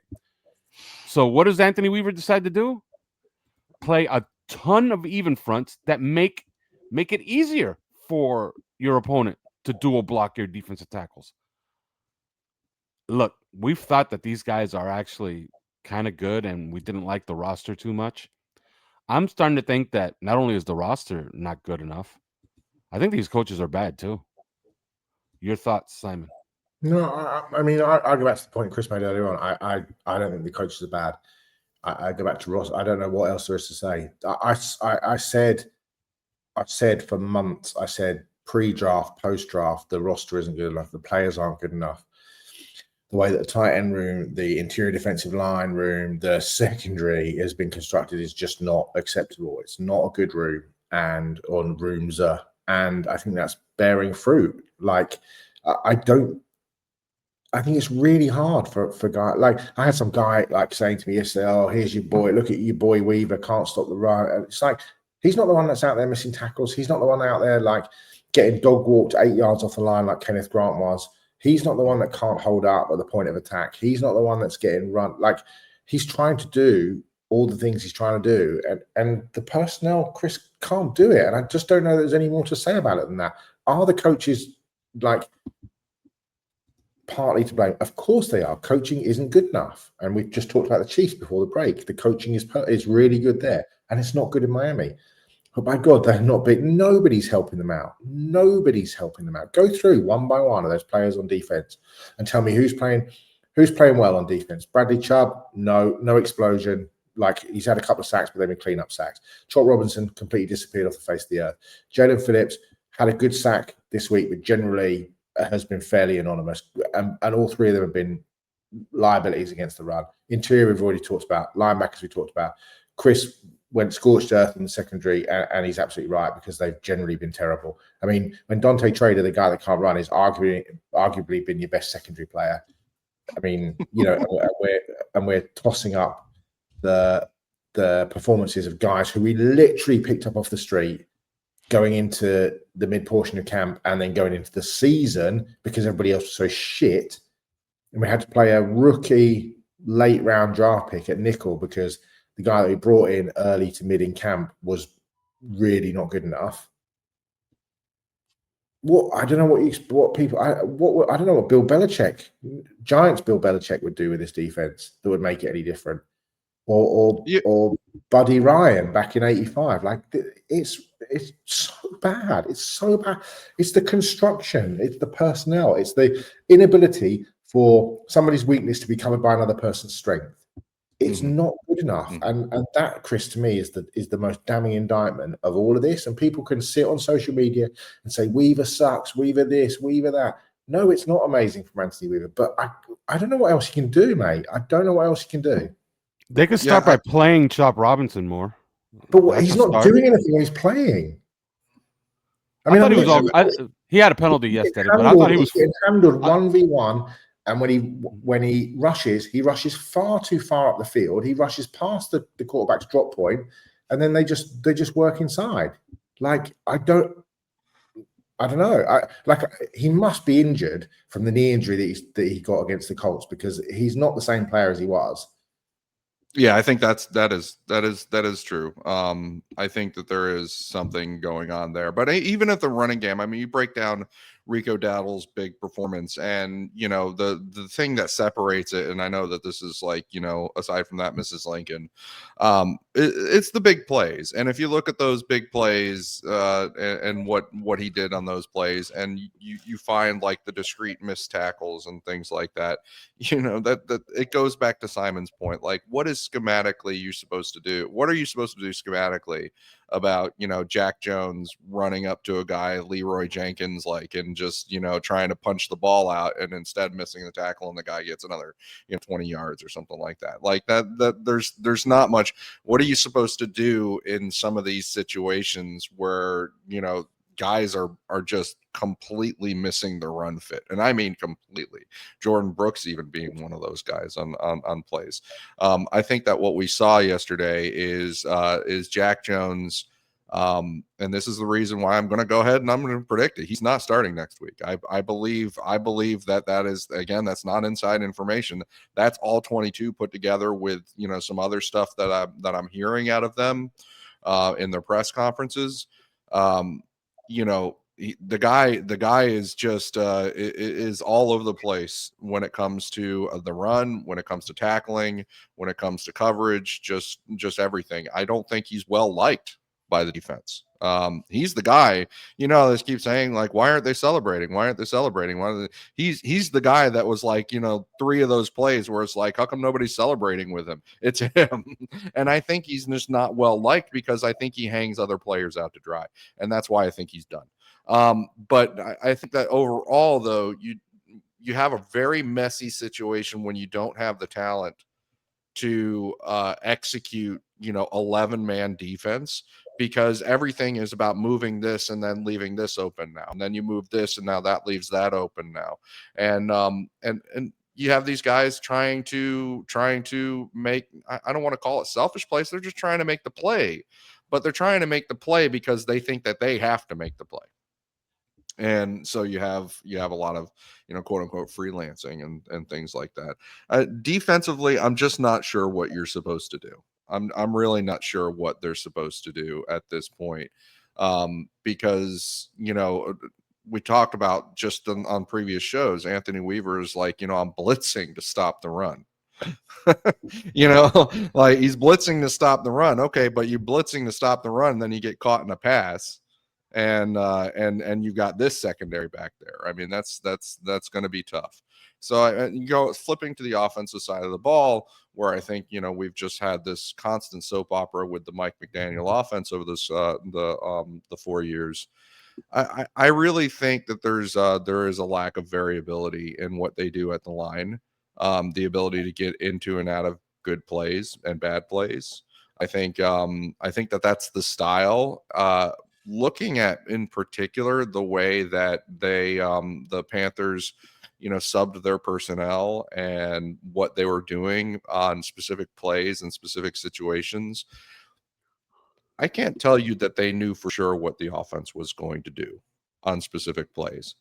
Speaker 1: So what does Anthony Weaver decide to do? Play a ton of even fronts that make it easier for your opponent to dual block your defensive tackles. Look, we've thought that these guys are actually kind of good and we didn't like the roster too much. I'm starting to think that not only is the roster not good enough, I think these coaches are bad too. Your thoughts, Simon?
Speaker 2: No, I mean, I go back to the point Chris made earlier on. I don't think the coaches are bad. I go back to Ross. I don't know what else there is to say. I said for months, I said pre-draft, post-draft, the roster isn't good enough. The players aren't good enough. The way that the tight end room, the interior defensive line room, the secondary has been constructed is just not acceptable. It's not a good room and on rooms. And I think that's bearing fruit. Like, I think it's really hard for guys. Like I had some guy like saying to me yesterday, "Oh, here's your boy. Look at your boy Weaver. Can't stop the run." And it's like he's not the one that's out there missing tackles. He's not the one out there like getting dog walked 8 yards off the line like Kenneth Grant was. He's not the one that can't hold up at the point of attack. He's not the one that's getting run. Like he's trying to do all the things he's trying to do, and the personnel, Chris, can't do it. And I just don't know there's any more to say about it than that. Are the coaches like partly to blame? Of course they are. Coaching isn't good enough, and we've just talked about the Chiefs before the break. The coaching is really good there, and it's not good in Miami. But by God, they're not big. Nobody's helping them out. Nobody's helping them out. Go through one by one of those players on defense and tell me who's playing well on defense. Bradley Chubb, no explosion. Like he's had a couple of sacks, but they've been clean-up sacks. Trot Robinson completely disappeared off the face of the earth. Jalen Phillips had a good sack this week, but generally has been fairly anonymous. And all three of them have been liabilities against the run. Interior, we've already talked about. Linebackers, we talked about. Chris went scorched earth in the secondary, and he's absolutely right because they've generally been terrible. I mean, when Dante Trader, the guy that can't run, is arguably been your best secondary player. I mean, you know, and we're tossing up the performances of guys who we literally picked up off the street going into the mid portion of camp and then going into the season because everybody else was so shit. And we had to play a rookie late round draft pick at nickel because the guy that we brought in early to mid in camp was really not good enough. I don't know I don't know what Bill Belichick, Giants Bill Belichick would do with this defense that would make it any different. Or Buddy Ryan back in '85. Like it's so bad. It's so bad. It's the construction. It's the personnel. It's the inability for somebody's weakness to be covered by another person's strength. It's not good enough. And that, Chris, to me is the most damning indictment of all of this. And people can sit on social media and say Weaver sucks, Weaver this, Weaver that. No, it's not amazing from Anthony Weaver. But I don't know what else he can do, mate. I don't know what else he can do.
Speaker 1: They could start by playing Chop Robinson more.
Speaker 2: But he's not doing anything when he's playing.
Speaker 1: I mean, thought he was he had a penalty yesterday, but I thought he was
Speaker 2: handled 1v1. And when he rushes far too far up the field. He rushes past the quarterback's drop point, and then they just work inside. Like I don't know. He must be injured from the knee injury that he got against the Colts because he's not the same player as he was.
Speaker 3: Yeah, I think that is true. I think that there is something going on there. But even at the running game, I mean, you break down Rico Dowdle's big performance. And, the thing that separates it, and I know that this is like, aside from that, Mrs. Lincoln, it's the big plays. And if you look at those big plays and what he did on those plays, and you find like the discrete missed tackles and things like that, that it goes back to Simon's point. Like, what is schematically you supposed to do? What are you supposed to do schematically about, Jack Jones running up to a guy, Leroy Jenkins, like, and just, trying to punch the ball out and instead missing the tackle, and the guy gets another, 20 yards or something like that. Like that there's not much. What are you supposed to do in some of these situations where, guys are just completely missing the run fit? And I mean completely. Jordan Brooks even being one of those guys on plays. I think that what we saw yesterday is Jack Jones. And this is the reason why I'm going to go ahead and I'm going to predict it. He's not starting next week. I believe that is, again, that's not inside information. That's all 22 put together with, some other stuff that I'm hearing out of them in their press conferences. The guy is just is all over the place when it comes to the run, when it comes to tackling, when it comes to coverage, just everything. I don't think he's well liked by the defense. He's the guy, they keep saying, like, why aren't they celebrating? Why aren't they celebrating? He's the guy that was like, 3 of those plays where it's like, how come nobody's celebrating with him? It's him. And I think he's just not well liked because I think he hangs other players out to dry. And that's why I think he's done. But I think that overall, though, you have a very messy situation when you don't have the talent to execute, 11-man defense, because everything is about moving this and then leaving this open now, and then you move this and now that leaves that open now, and you have these guys trying to make, I don't want to call it selfish plays. They're just trying to make the play, but they're trying to make the play because they think that they have to make the play. And so you have a lot of, quote unquote freelancing and things like that. Defensively, I'm just not sure what you're supposed to do. I'm really not sure what they're supposed to do at this point, because we talked about just on previous shows. Anthony Weaver is like, I'm blitzing to stop the run. Like, he's blitzing to stop the run. Okay, but you blitzing to stop the run, then you get caught in a pass. And you've got this secondary back there. I mean, that's going to be tough. So you go flipping to the offensive side of the ball, where I think, we've just had this constant soap opera with the Mike McDaniel offense over this the 4 years. I really think that there is a lack of variability in what they do at the line, the ability to get into and out of good plays and bad plays. I think that that's the style. Looking at, in particular, the way that they the Panthers, subbed their personnel and what they were doing on specific plays and specific situations, I can't tell you that they knew for sure what the offense was going to do on specific plays.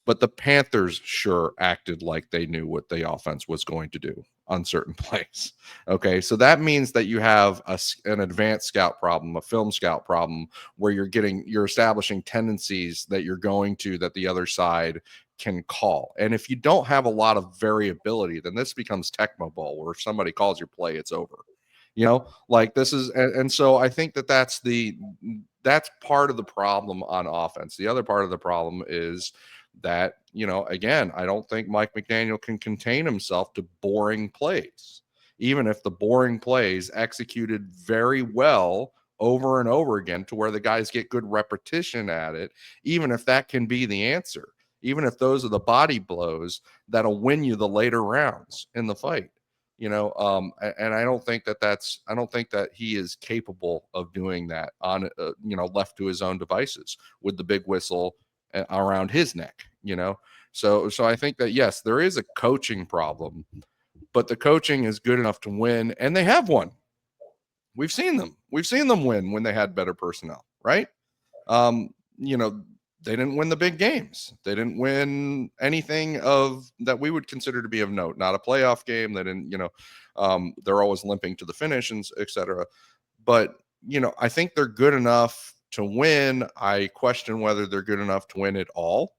Speaker 3: But the Panthers sure acted like they knew what the offense was going to do on certain plays. Okay, so that means that you have an advanced scout problem, a film scout problem, where you're establishing tendencies that that the other side can call. And if you don't have a lot of variability, then this becomes Tecmo Bowl, where if somebody calls your play, it's over. Like this is, and so I think that's part of the problem on offense. The other part of the problem is that, again, I don't think Mike McDaniel can contain himself to boring plays, even if the boring plays executed very well over and over again to where the guys get good repetition at it, even if that can be the answer, even if those are the body blows that'll win you the later rounds in the fight. And I don't think that he is capable of doing that on, left to his own devices with the big whistle around his neck, So I think that, yes, there is a coaching problem, but the coaching is good enough to win, and they have won. We've seen them win when they had better personnel, right? They didn't win the big games. They didn't win anything that we would consider to be of note. Not a playoff game. They didn't, they're always limping to the finish, and etc. But, I think they're good enough to win. I question whether they're good enough to win it all.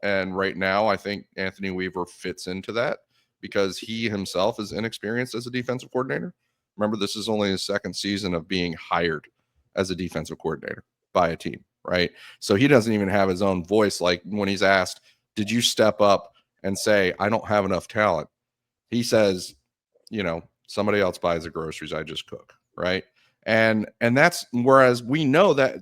Speaker 3: And right now, I think Anthony Weaver fits into that because he himself is inexperienced as a defensive coordinator. Remember, this is only his second season of being hired as a defensive coordinator by a team, right? So he doesn't even have his own voice. Like when he's asked, did you step up and say, I don't have enough talent? He says, somebody else buys the groceries, I just cook, right? And that's whereas we know that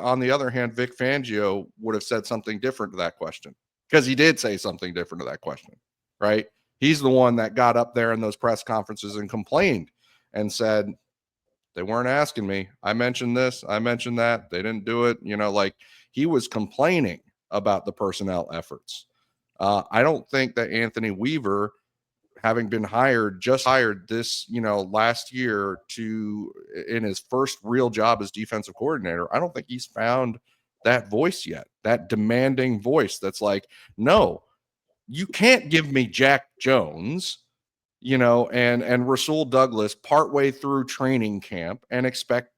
Speaker 3: on the other hand, Vic Fangio would have said something different to that question, because he did say something different to that question, right? He's the one that got up there in those press conferences and complained and said, they weren't asking me. I mentioned this, I mentioned that. They didn't do it. Like he was complaining about the personnel efforts. I don't think that Anthony Weaver, having been hired this, last year in his first real job as defensive coordinator, I don't think he's found that voice yet, that demanding voice that's like, no, you can't give me Jack Jones, and Rasul Douglas partway through training camp and expect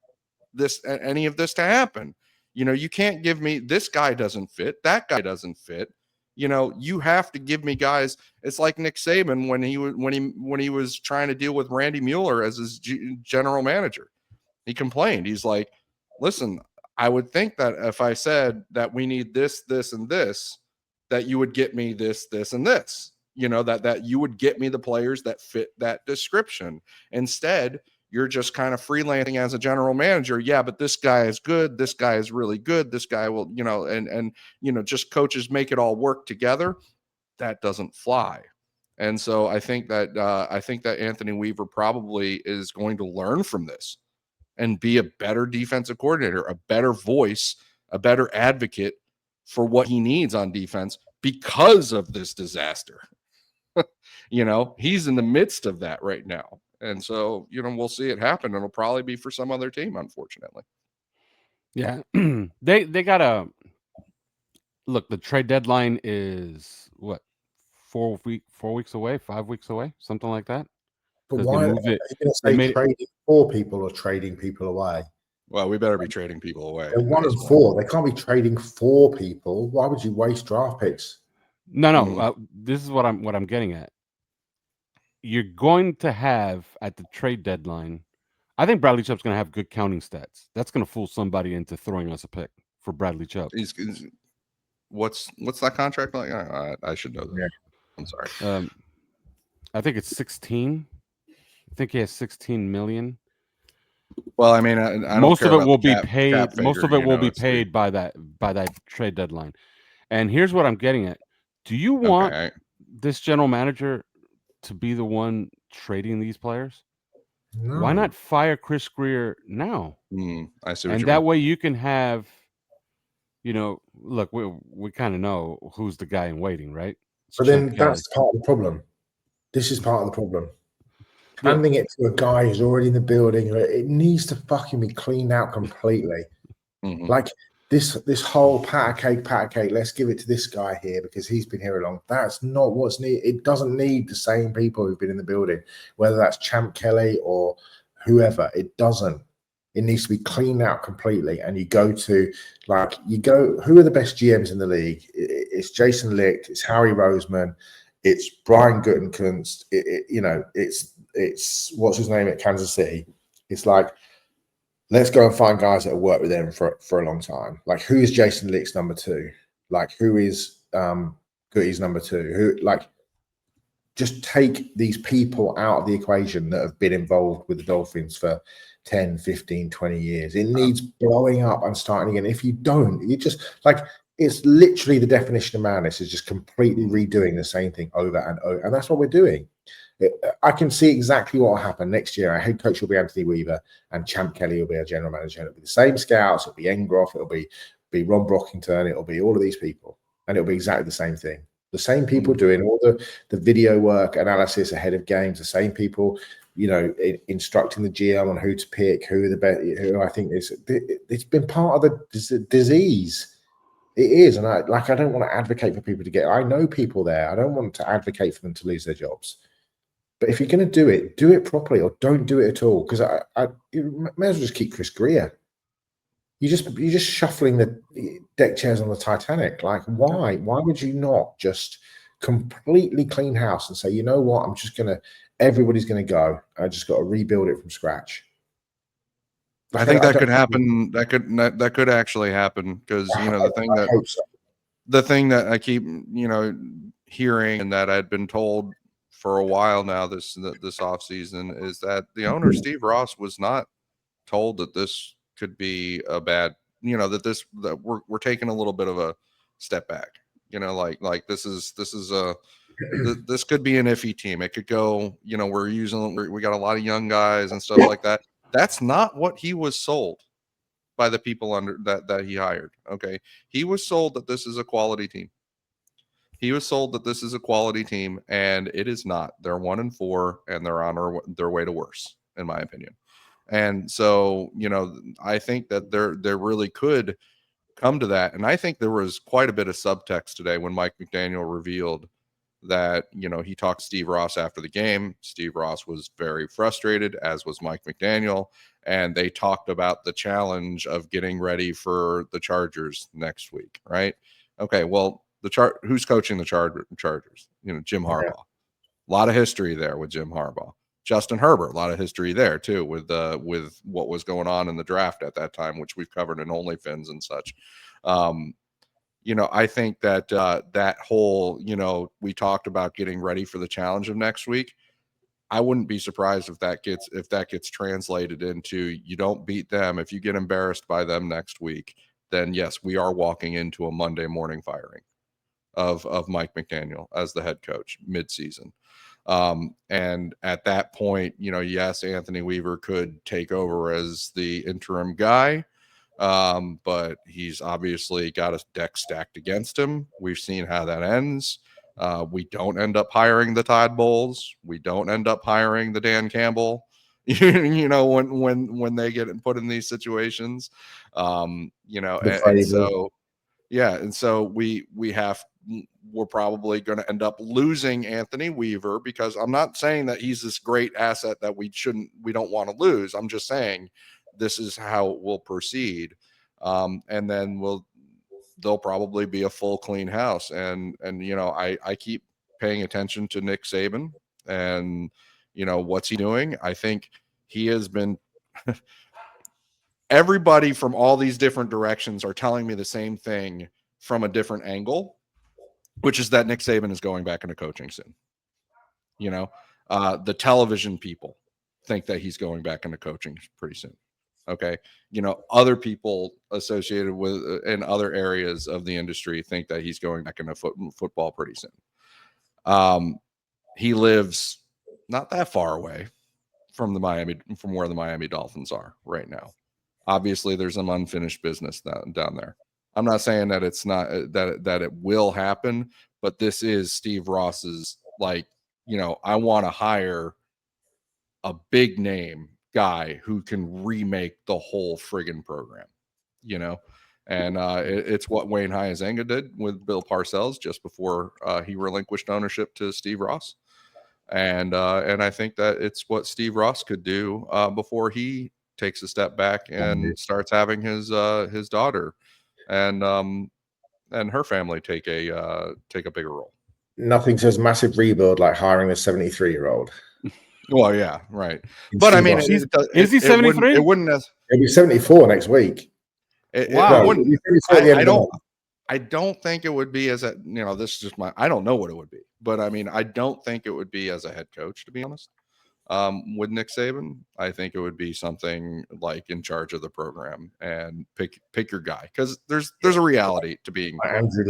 Speaker 3: any of this to happen. You can't give me, this guy doesn't fit, that guy doesn't fit. You have to give me guys. It's like Nick Saban when he was trying to deal with Randy Mueller as his general manager. He complained. He's like, listen, I would think that if I said that we need this, this, and this, that you would get me this, this, and this. That you would get me the players that fit that description. Instead, you're just kind of freelancing as a general manager. Yeah, but this guy is good. This guy is really good. This guy will, and just coaches make it all work together. That doesn't fly. And so I think that Anthony Weaver probably is going to learn from this and be a better defensive coordinator, a better voice, a better advocate for what he needs on defense because of this disaster. He's in the midst of that right now. And so, we'll see it happen. It'll probably be for some other team, unfortunately.
Speaker 1: Yeah. they gotta look, the trade deadline is what, 4 weeks away, 5 weeks away, something like that.
Speaker 2: But
Speaker 1: 'Cause
Speaker 2: why
Speaker 1: they
Speaker 2: are
Speaker 1: moved it.
Speaker 2: you going to
Speaker 1: They
Speaker 2: say
Speaker 1: made it.
Speaker 2: trading for people or trading people away?
Speaker 3: Well, we better be trading people away.
Speaker 2: They're 1-4. They can't be trading for people. Why would you waste draft picks?
Speaker 1: No. This is what I'm getting at. You're going to have at the trade deadline. I think Bradley Chubb's going to have good counting stats. That's going to fool somebody into throwing us a pick for Bradley Chubb.
Speaker 3: What's that contract like? I should know that.
Speaker 2: Yeah.
Speaker 3: I'm sorry.
Speaker 1: I think it's 16. I think he has 16 million.
Speaker 3: Well, I mean, I don't
Speaker 1: most
Speaker 3: care
Speaker 1: of it
Speaker 3: about
Speaker 1: will
Speaker 3: the
Speaker 1: be
Speaker 3: cap
Speaker 1: paid.
Speaker 3: figure,
Speaker 1: Most of it will be paid by that trade deadline. And here's what I'm getting at. Do you want this general manager to be the one trading these players?
Speaker 2: No.
Speaker 1: Why not fire Chris Greer now?
Speaker 3: I see.
Speaker 1: And that way you can have, look, we kind of know who's the guy in waiting, right?
Speaker 2: But then that's part of the problem. This is part of the problem. Handing it to a guy who's already in the building, it needs to fucking be cleaned out completely. Like this whole pat a cake, let's give it to this guy here because he's been here long. That's not what's needed. It doesn't need the same people who've been in the building, whether that's Champ Kelly or whoever. It doesn't. It needs to be cleaned out completely. And you go, who are the best GMs in the league? It's Jason Licht, it's Harry Roseman, it's Brian Gutekunst, it's what's his name at Kansas City. It's like, let's go and find guys that have worked with them for a long time. Like, who is Jason Licht's number 2? Like, who is Goody's number 2? Just take these people out of the equation that have been involved with the Dolphins for 10, 15, 20 years. It needs blowing up and starting again. If you don't, you just it's literally the definition of madness is just completely redoing the same thing over and over. And that's what we're doing. I can see exactly what will happen next year. Our head coach will be Anthony Weaver and Champ Kelly will be our general manager. It'll be the same scouts. It'll be Engroff. It'll be Ron Brockington. It'll be all of these people. And it'll be exactly the same thing. The same people doing all the video work, analysis ahead of games, the same people, instructing the GM on who to pick, who are the best, who I think is. It's been part of the disease. It is. And I don't want to advocate for people to get. I know people there. I don't want to advocate for them to lose their jobs. But if you're going to do it properly or don't do it at all. Because I may as well just keep Chris Greer. you're just shuffling the deck chairs on the Titanic. Like, why? Why would you not just completely clean house and say, you know what, everybody's gonna go. I just got to rebuild it from scratch.
Speaker 3: I think that could happen. That could actually happen, because the thing that I keep hearing, and that I'd been told for a while now this offseason, is that the owner Steve Ross was not told that this could be a bad, that we're taking a little bit of a step back. Like this could be an iffy team. It could go, we got a lot of young guys and stuff like that. That's not what he was sold by the people under that he hired. Okay. He was sold that this is a quality team. He was sold that this is a quality team, and it is not. They're 1-4, and they're on their way to worse, in my opinion. And so, I think that there really could come to that. And I think there was quite a bit of subtext today when Mike McDaniel revealed that, he talked to Steve Ross after the game. Steve Ross was very frustrated, as was Mike McDaniel. And they talked about the challenge of getting ready for the Chargers next week, right? Okay, well, who's coaching the Chargers? Jim Harbaugh. A lot of history there with Jim Harbaugh. Justin Herbert, a lot of history there too, with what was going on in the draft at that time, which we've covered in OnlyFins and such. I think that that whole, we talked about getting ready for the challenge of next week. I wouldn't be surprised if that gets translated into, you don't beat them. If you get embarrassed by them next week, then yes, we are walking into a Monday morning firing of Mike McDaniel as the head coach midseason. And at that point, yes, Anthony Weaver could take over as the interim guy. But he's obviously got a deck stacked against him. We've seen how that ends. We don't end up hiring the Todd Bowles. We don't end up hiring the Dan Campbell, when they get put in these situations, and so, yeah. And so we're probably going to end up losing Anthony Weaver, because I'm not saying that he's this great asset that we don't want to lose. I'm just saying this is how we'll proceed. And then there'll probably be a full clean house. And I keep paying attention to Nick Saban and, what's he doing? I think he has been, everybody from all these different directions are telling me the same thing from a different angle, which is that Nick Saban is going back into coaching soon. The television people think that he's going back into coaching pretty soon. Okay. Other people associated with in other areas of the industry think that he's going back into football pretty soon. He lives not that far away from where the Miami Dolphins are right now. Obviously, there's some unfinished business down there. I'm not saying that it's not that it will happen, but this is Steve Ross's, I want to hire a big name guy who can remake the whole friggin' program, and it's what Wayne Huizenga did with Bill Parcells just before he relinquished ownership to Steve Ross. And I think that it's what Steve Ross could do before he takes a step back and starts having his daughter and her family take a bigger role.
Speaker 2: Nothing says massive rebuild like hiring a 73-year-old.
Speaker 3: Well, yeah, right. But I mean,
Speaker 1: is he 73?
Speaker 3: It wouldn't.
Speaker 2: He'll be 74 next week.
Speaker 3: Wow. I don't think it would be as a, this is just I don't know what it would be, but I mean, I don't think it would be as a head coach, to be honest. With Nick Saban, I think it would be something like in charge of the program and pick your guy, because there's a reality to being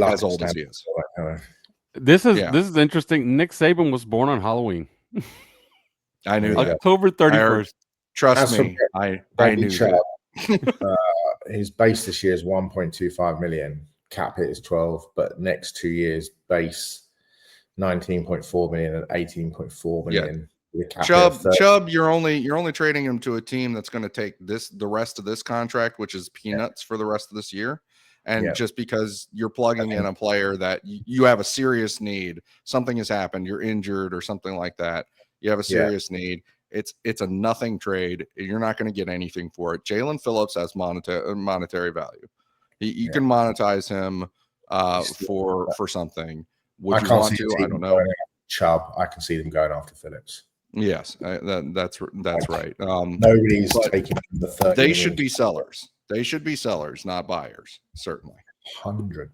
Speaker 3: as old as he is.
Speaker 1: This is interesting. Nick Saban was born on Halloween.
Speaker 3: I knew that.
Speaker 1: October 31st.
Speaker 3: Trust me, I knew that.
Speaker 2: His base this year is 1.25 million. Cap hit is 12, but next 2 years base 19.4 million and 18.4 million.
Speaker 3: Yeah. Chubb, you're only trading him to a team that's going to take the rest of this contract, which is peanuts for the rest of this year. And just because you're plugging in a player that you have a serious need, something has happened, you're injured or something like that, you have a serious need, It's a nothing trade. You're not going to get anything for it. Jalen Phillips has monetary value. You can monetize him for something. Would you want to? I don't know.
Speaker 2: Chubb, I can see them going after Phillips.
Speaker 3: Yes, that's right.
Speaker 2: Nobody's taking the 30.
Speaker 3: They should be sellers. They should be sellers, not buyers. Certainly,
Speaker 2: 100%.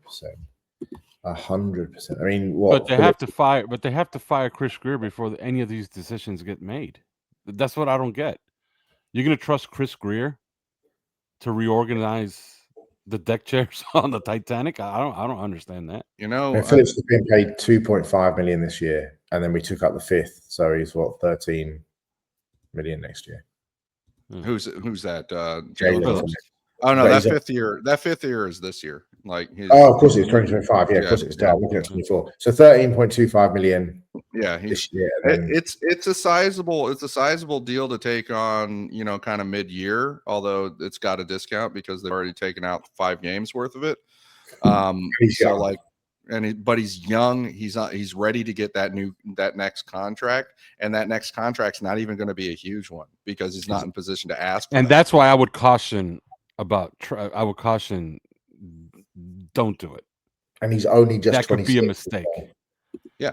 Speaker 2: 100%. I mean, what?
Speaker 1: But they have to fire. But they have to fire Chris Greer before any of these decisions get made. That's what I don't get. You're gonna trust Chris Greer to reorganize the deck chairs on the Titanic? I don't understand that.
Speaker 3: You know,
Speaker 2: Phillips has been paid $2.5 million this year, and then we took up the fifth, so he's what, $13 million next year.
Speaker 3: Who's that?
Speaker 2: Jalen
Speaker 3: Phillips. Oh no, that fifth year is this year. Like
Speaker 2: of course it's 2025. Yeah, of course it's down. Looking at 24. So 13.25 million.
Speaker 3: Yeah,
Speaker 2: this year.
Speaker 3: It's a sizable deal to take on, you know, kind of mid-year, although it's got a discount because they've already taken out 5 games worth of it. But he's young. He's ready to get that next contract, and that next contract's not even going to be a huge one because he's not in position to ask.
Speaker 1: And that's why I would caution don't do it.
Speaker 2: And he's only just
Speaker 1: that could be a mistake.
Speaker 3: Yeah,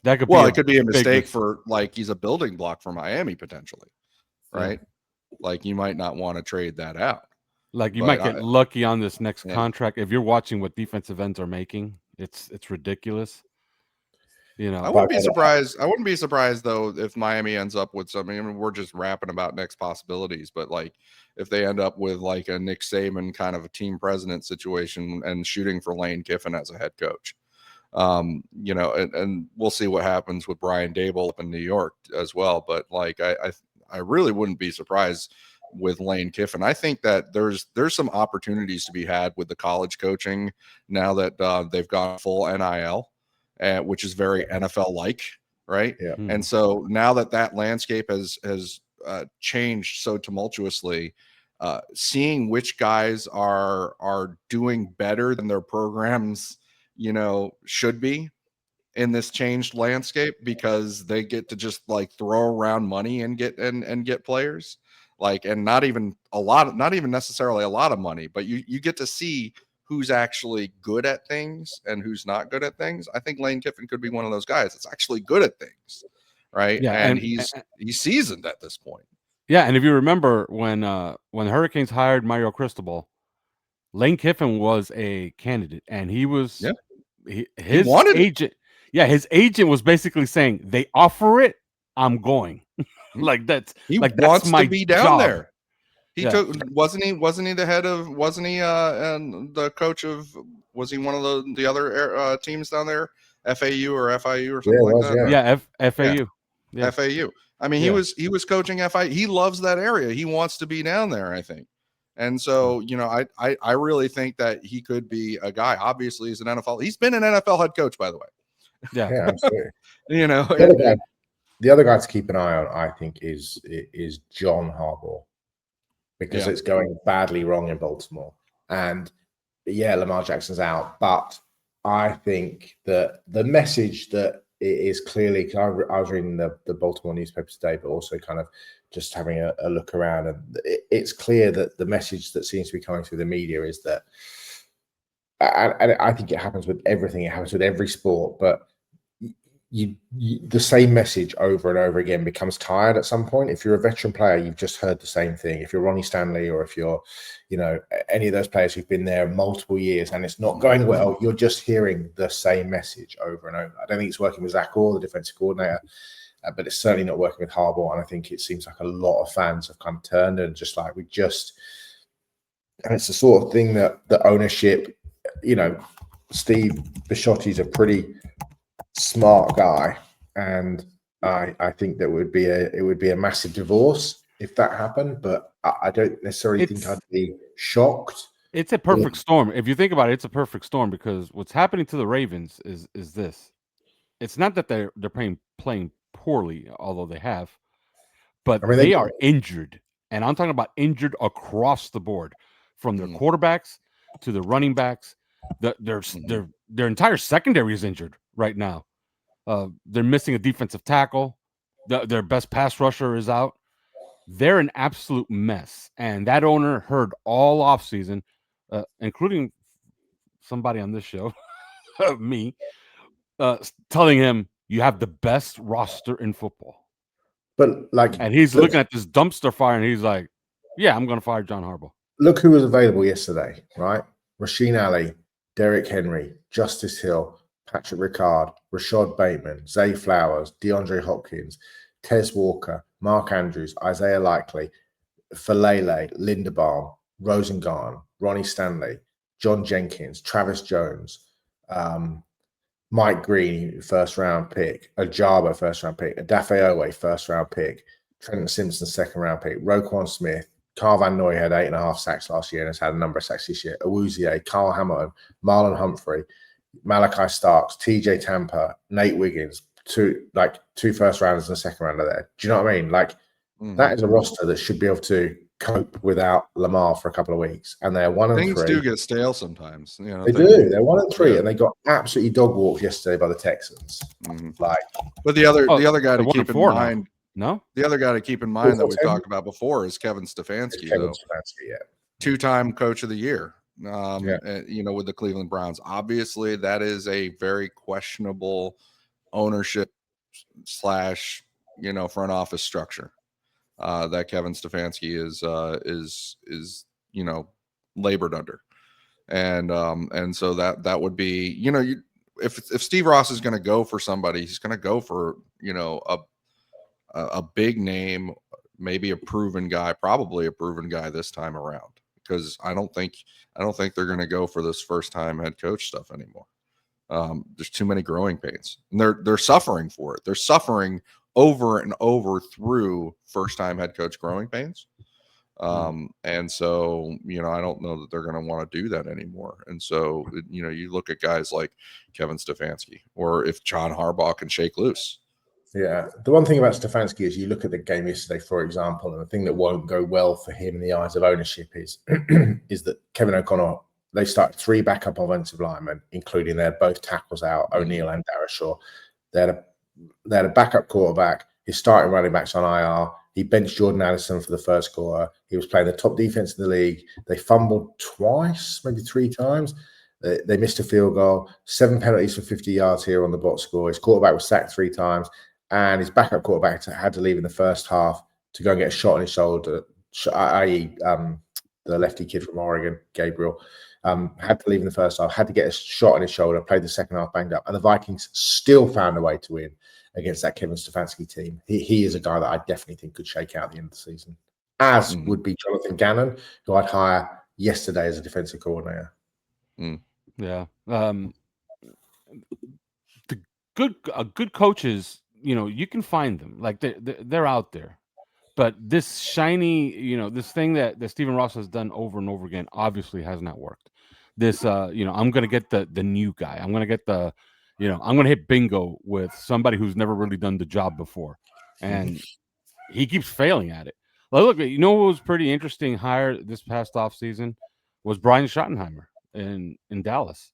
Speaker 1: that could.
Speaker 3: Well, it could be a mistake for like he's a building block for Miami potentially, right? Yeah. Like you might not want to trade that out.
Speaker 1: Like you might get lucky on this next contract. If you're watching what defensive ends are making, it's ridiculous. You know,
Speaker 3: I wouldn't be surprised. I wouldn't be surprised though if Miami ends up with something. I mean, we're just rapping about next possibilities, but like if they end up with like a Nick Saban kind of a team president situation and shooting for Lane Kiffin as a head coach, you know, and we'll see what happens with Brian Daboll up in New York as well. But like, I really wouldn't be surprised with Lane Kiffin. I think that there's some opportunities to be had with the college coaching now that they've gone full NIL. Which is very NFL-like, right?
Speaker 2: Yeah.
Speaker 3: And so now that landscape has changed so tumultuously, seeing which guys are doing better than their programs, you know, should be in this changed landscape because they get to just like throw around money and get players, like, and not even necessarily a lot of money, but you get to see who's actually good at things and who's not good at things. I think Lane Kiffin could be one of those guys that's actually good at things, right?
Speaker 1: Yeah,
Speaker 3: and he's seasoned at this point.
Speaker 1: Yeah, and if you remember when Hurricanes hired Mario Cristobal, Lane Kiffin was a candidate, and he was his agent. Yeah, his agent was basically saying, "They offer it, I'm going." Like that's
Speaker 3: wants
Speaker 1: my
Speaker 3: to be down
Speaker 1: job.
Speaker 3: there. Wasn't he the coach of, was he one of the other teams down there, FAU or FIU or something like that?
Speaker 1: Yeah, FAU.
Speaker 3: Yeah. FAU. I mean, he was coaching FIU. He loves that area. He wants to be down there, I think. And so, you know, I really think that he could be a guy. Obviously, he's an NFL. He's been an NFL head coach, by the way.
Speaker 2: Yeah, absolutely.
Speaker 3: You know,
Speaker 2: the other guy to keep an eye on, I think, is John Harbaugh. Because it's going badly wrong in Baltimore. And Lamar Jackson's out. But I think that the message that it is clearly, because I was reading the Baltimore newspaper today, but also kind of just having a look around. And it's clear that the message that seems to be coming through the media is that, and I think it happens with everything. It happens with every sport. But the same message over and over again becomes tired at some point. If you're a veteran player, you've just heard the same thing. If you're Ronnie Stanley, or if you're, you know, any of those players who've been there multiple years and it's not going well, you're just hearing the same message over and over. I don't think it's working with Zach Orr, the defensive coordinator, but it's certainly not working with Harbaugh. And I think it seems like a lot of fans have kind of turned and just like, and it's the sort of thing that the ownership, you know, Steve Bisciotti's a pretty smart guy, and I think that it would be a massive divorce if that happened, but I don't necessarily think I'd be shocked.
Speaker 1: It's a perfect storm. If you think about it, it's a perfect storm because what's happening to the Ravens is this. It's not that they're playing poorly, although they have, but they are injured. And I'm talking about injured across the board, from their quarterbacks to the running backs. Their entire secondary is injured right now. They're missing a defensive tackle. Their best pass rusher is out. They're an absolute mess. And that owner heard all offseason, including somebody on this show, me, telling him you have the best roster in football.
Speaker 2: But like,
Speaker 1: And he's looking at this dumpster fire and he's like, yeah, I'm going to fire John Harbaugh.
Speaker 2: Look who was available yesterday, right? Rasheen Ali, Derrick Henry, Justice Hill, Patrick Ricard, Rashad Bateman, Zay Flowers, DeAndre Hopkins, Tez Walker, Mark Andrews, Isaiah Likely, Falele, Linderbaum, Rosengarten, Ronnie Stanley, John Jenkins, Travis Jones, Mike Green, first-round pick, Ajabo, first-round pick, Adafe Owe, first-round pick, Trenton Simpson, second-round pick, Roquan Smith, Carl Van Noy had 8.5 sacks last year and has had a number of sacks this year. Awuzie, Carl Hamilton, Marlon Humphrey, Malachi Starks, TJ Tampa, Nate Wiggins, two first rounders and a second rounder there. Do you know what I mean? Like, that is a roster that should be able to cope without Lamar for a couple of weeks. And they're 1-3.
Speaker 3: Things do get stale sometimes. You know,
Speaker 2: they do. They're 1-3, and they got absolutely dog walked yesterday by the Texans.
Speaker 3: But the other guy to keep in mind.
Speaker 1: No,
Speaker 3: the other guy to keep in mind that we talked about before is Kevin Stefanski. Two-time Coach of the Year. You know, with the Cleveland Browns. Obviously, that is a very questionable ownership / front office structure that Kevin Stefanski is labored under, and so that would be if Steve Ross is going to go for somebody, he's going to go for a big name, maybe a proven guy, probably a proven guy this time around, because I don't think they're going to go for this first time head coach stuff anymore. There's too many growing pains, and they're suffering for it. They're suffering over and over through first time head coach growing pains. And so, I don't know that they're going to want to do that anymore. And so, you look at guys like Kevin Stefanski, or if John Harbaugh can shake loose.
Speaker 2: Yeah. The one thing about Stefanski is you look at the game yesterday, for example, and the thing that won't go well for him in the eyes of ownership is that Kevin O'Connell, they start 3 backup offensive linemen, including their both tackles out, O'Neal and Darashaw. They had a backup quarterback. His starting running backs on IR. He benched Jordan Addison for the first quarter. He was playing the top defense in the league. They fumbled twice, maybe 3 times. They missed a field goal. 7 penalties for 50 yards here on the box score. His quarterback was sacked 3 times. And his backup quarterback had to leave in the first half to go and get a shot on his shoulder, i.e. The lefty kid from Oregon, Gabriel, had to leave in the first half, had to get a shot on his shoulder, played the second half banged up. And the Vikings still found a way to win against that Kevin Stefanski team. He is a guy that I definitely think could shake out at the end of the season, as would be Jonathan Gannon, who I'd hire yesterday as a defensive coordinator.
Speaker 1: Yeah. The good coaches, you can find them. Like they're out there. But this shiny, this thing that Stephen Ross has done over and over again obviously has not worked. This, I'm going to get the new guy. I'm going to get I'm going to hit bingo with somebody who's never really done the job before. And he keeps failing at it. Look, what was pretty interesting hire this past offseason was Brian Schottenheimer in Dallas.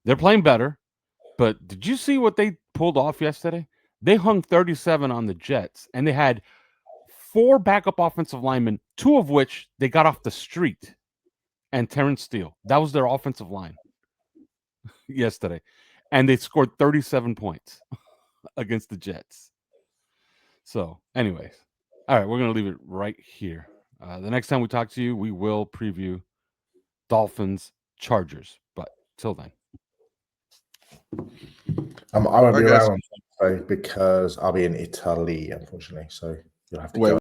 Speaker 1: They're playing better. But did you see what they pulled off yesterday? They hung 37 on the Jets, and they had 4 backup offensive linemen, 2 of which they got off the street, and Terrence Steele. That was their offensive line yesterday. And they scored 37 points against the Jets. So, anyways. All right, we're going to leave it right here. The next time we talk to you, we will preview Dolphins Chargers. But till then.
Speaker 2: I won't be around on Thursday because I'll be in Italy, unfortunately. So you'll have to go.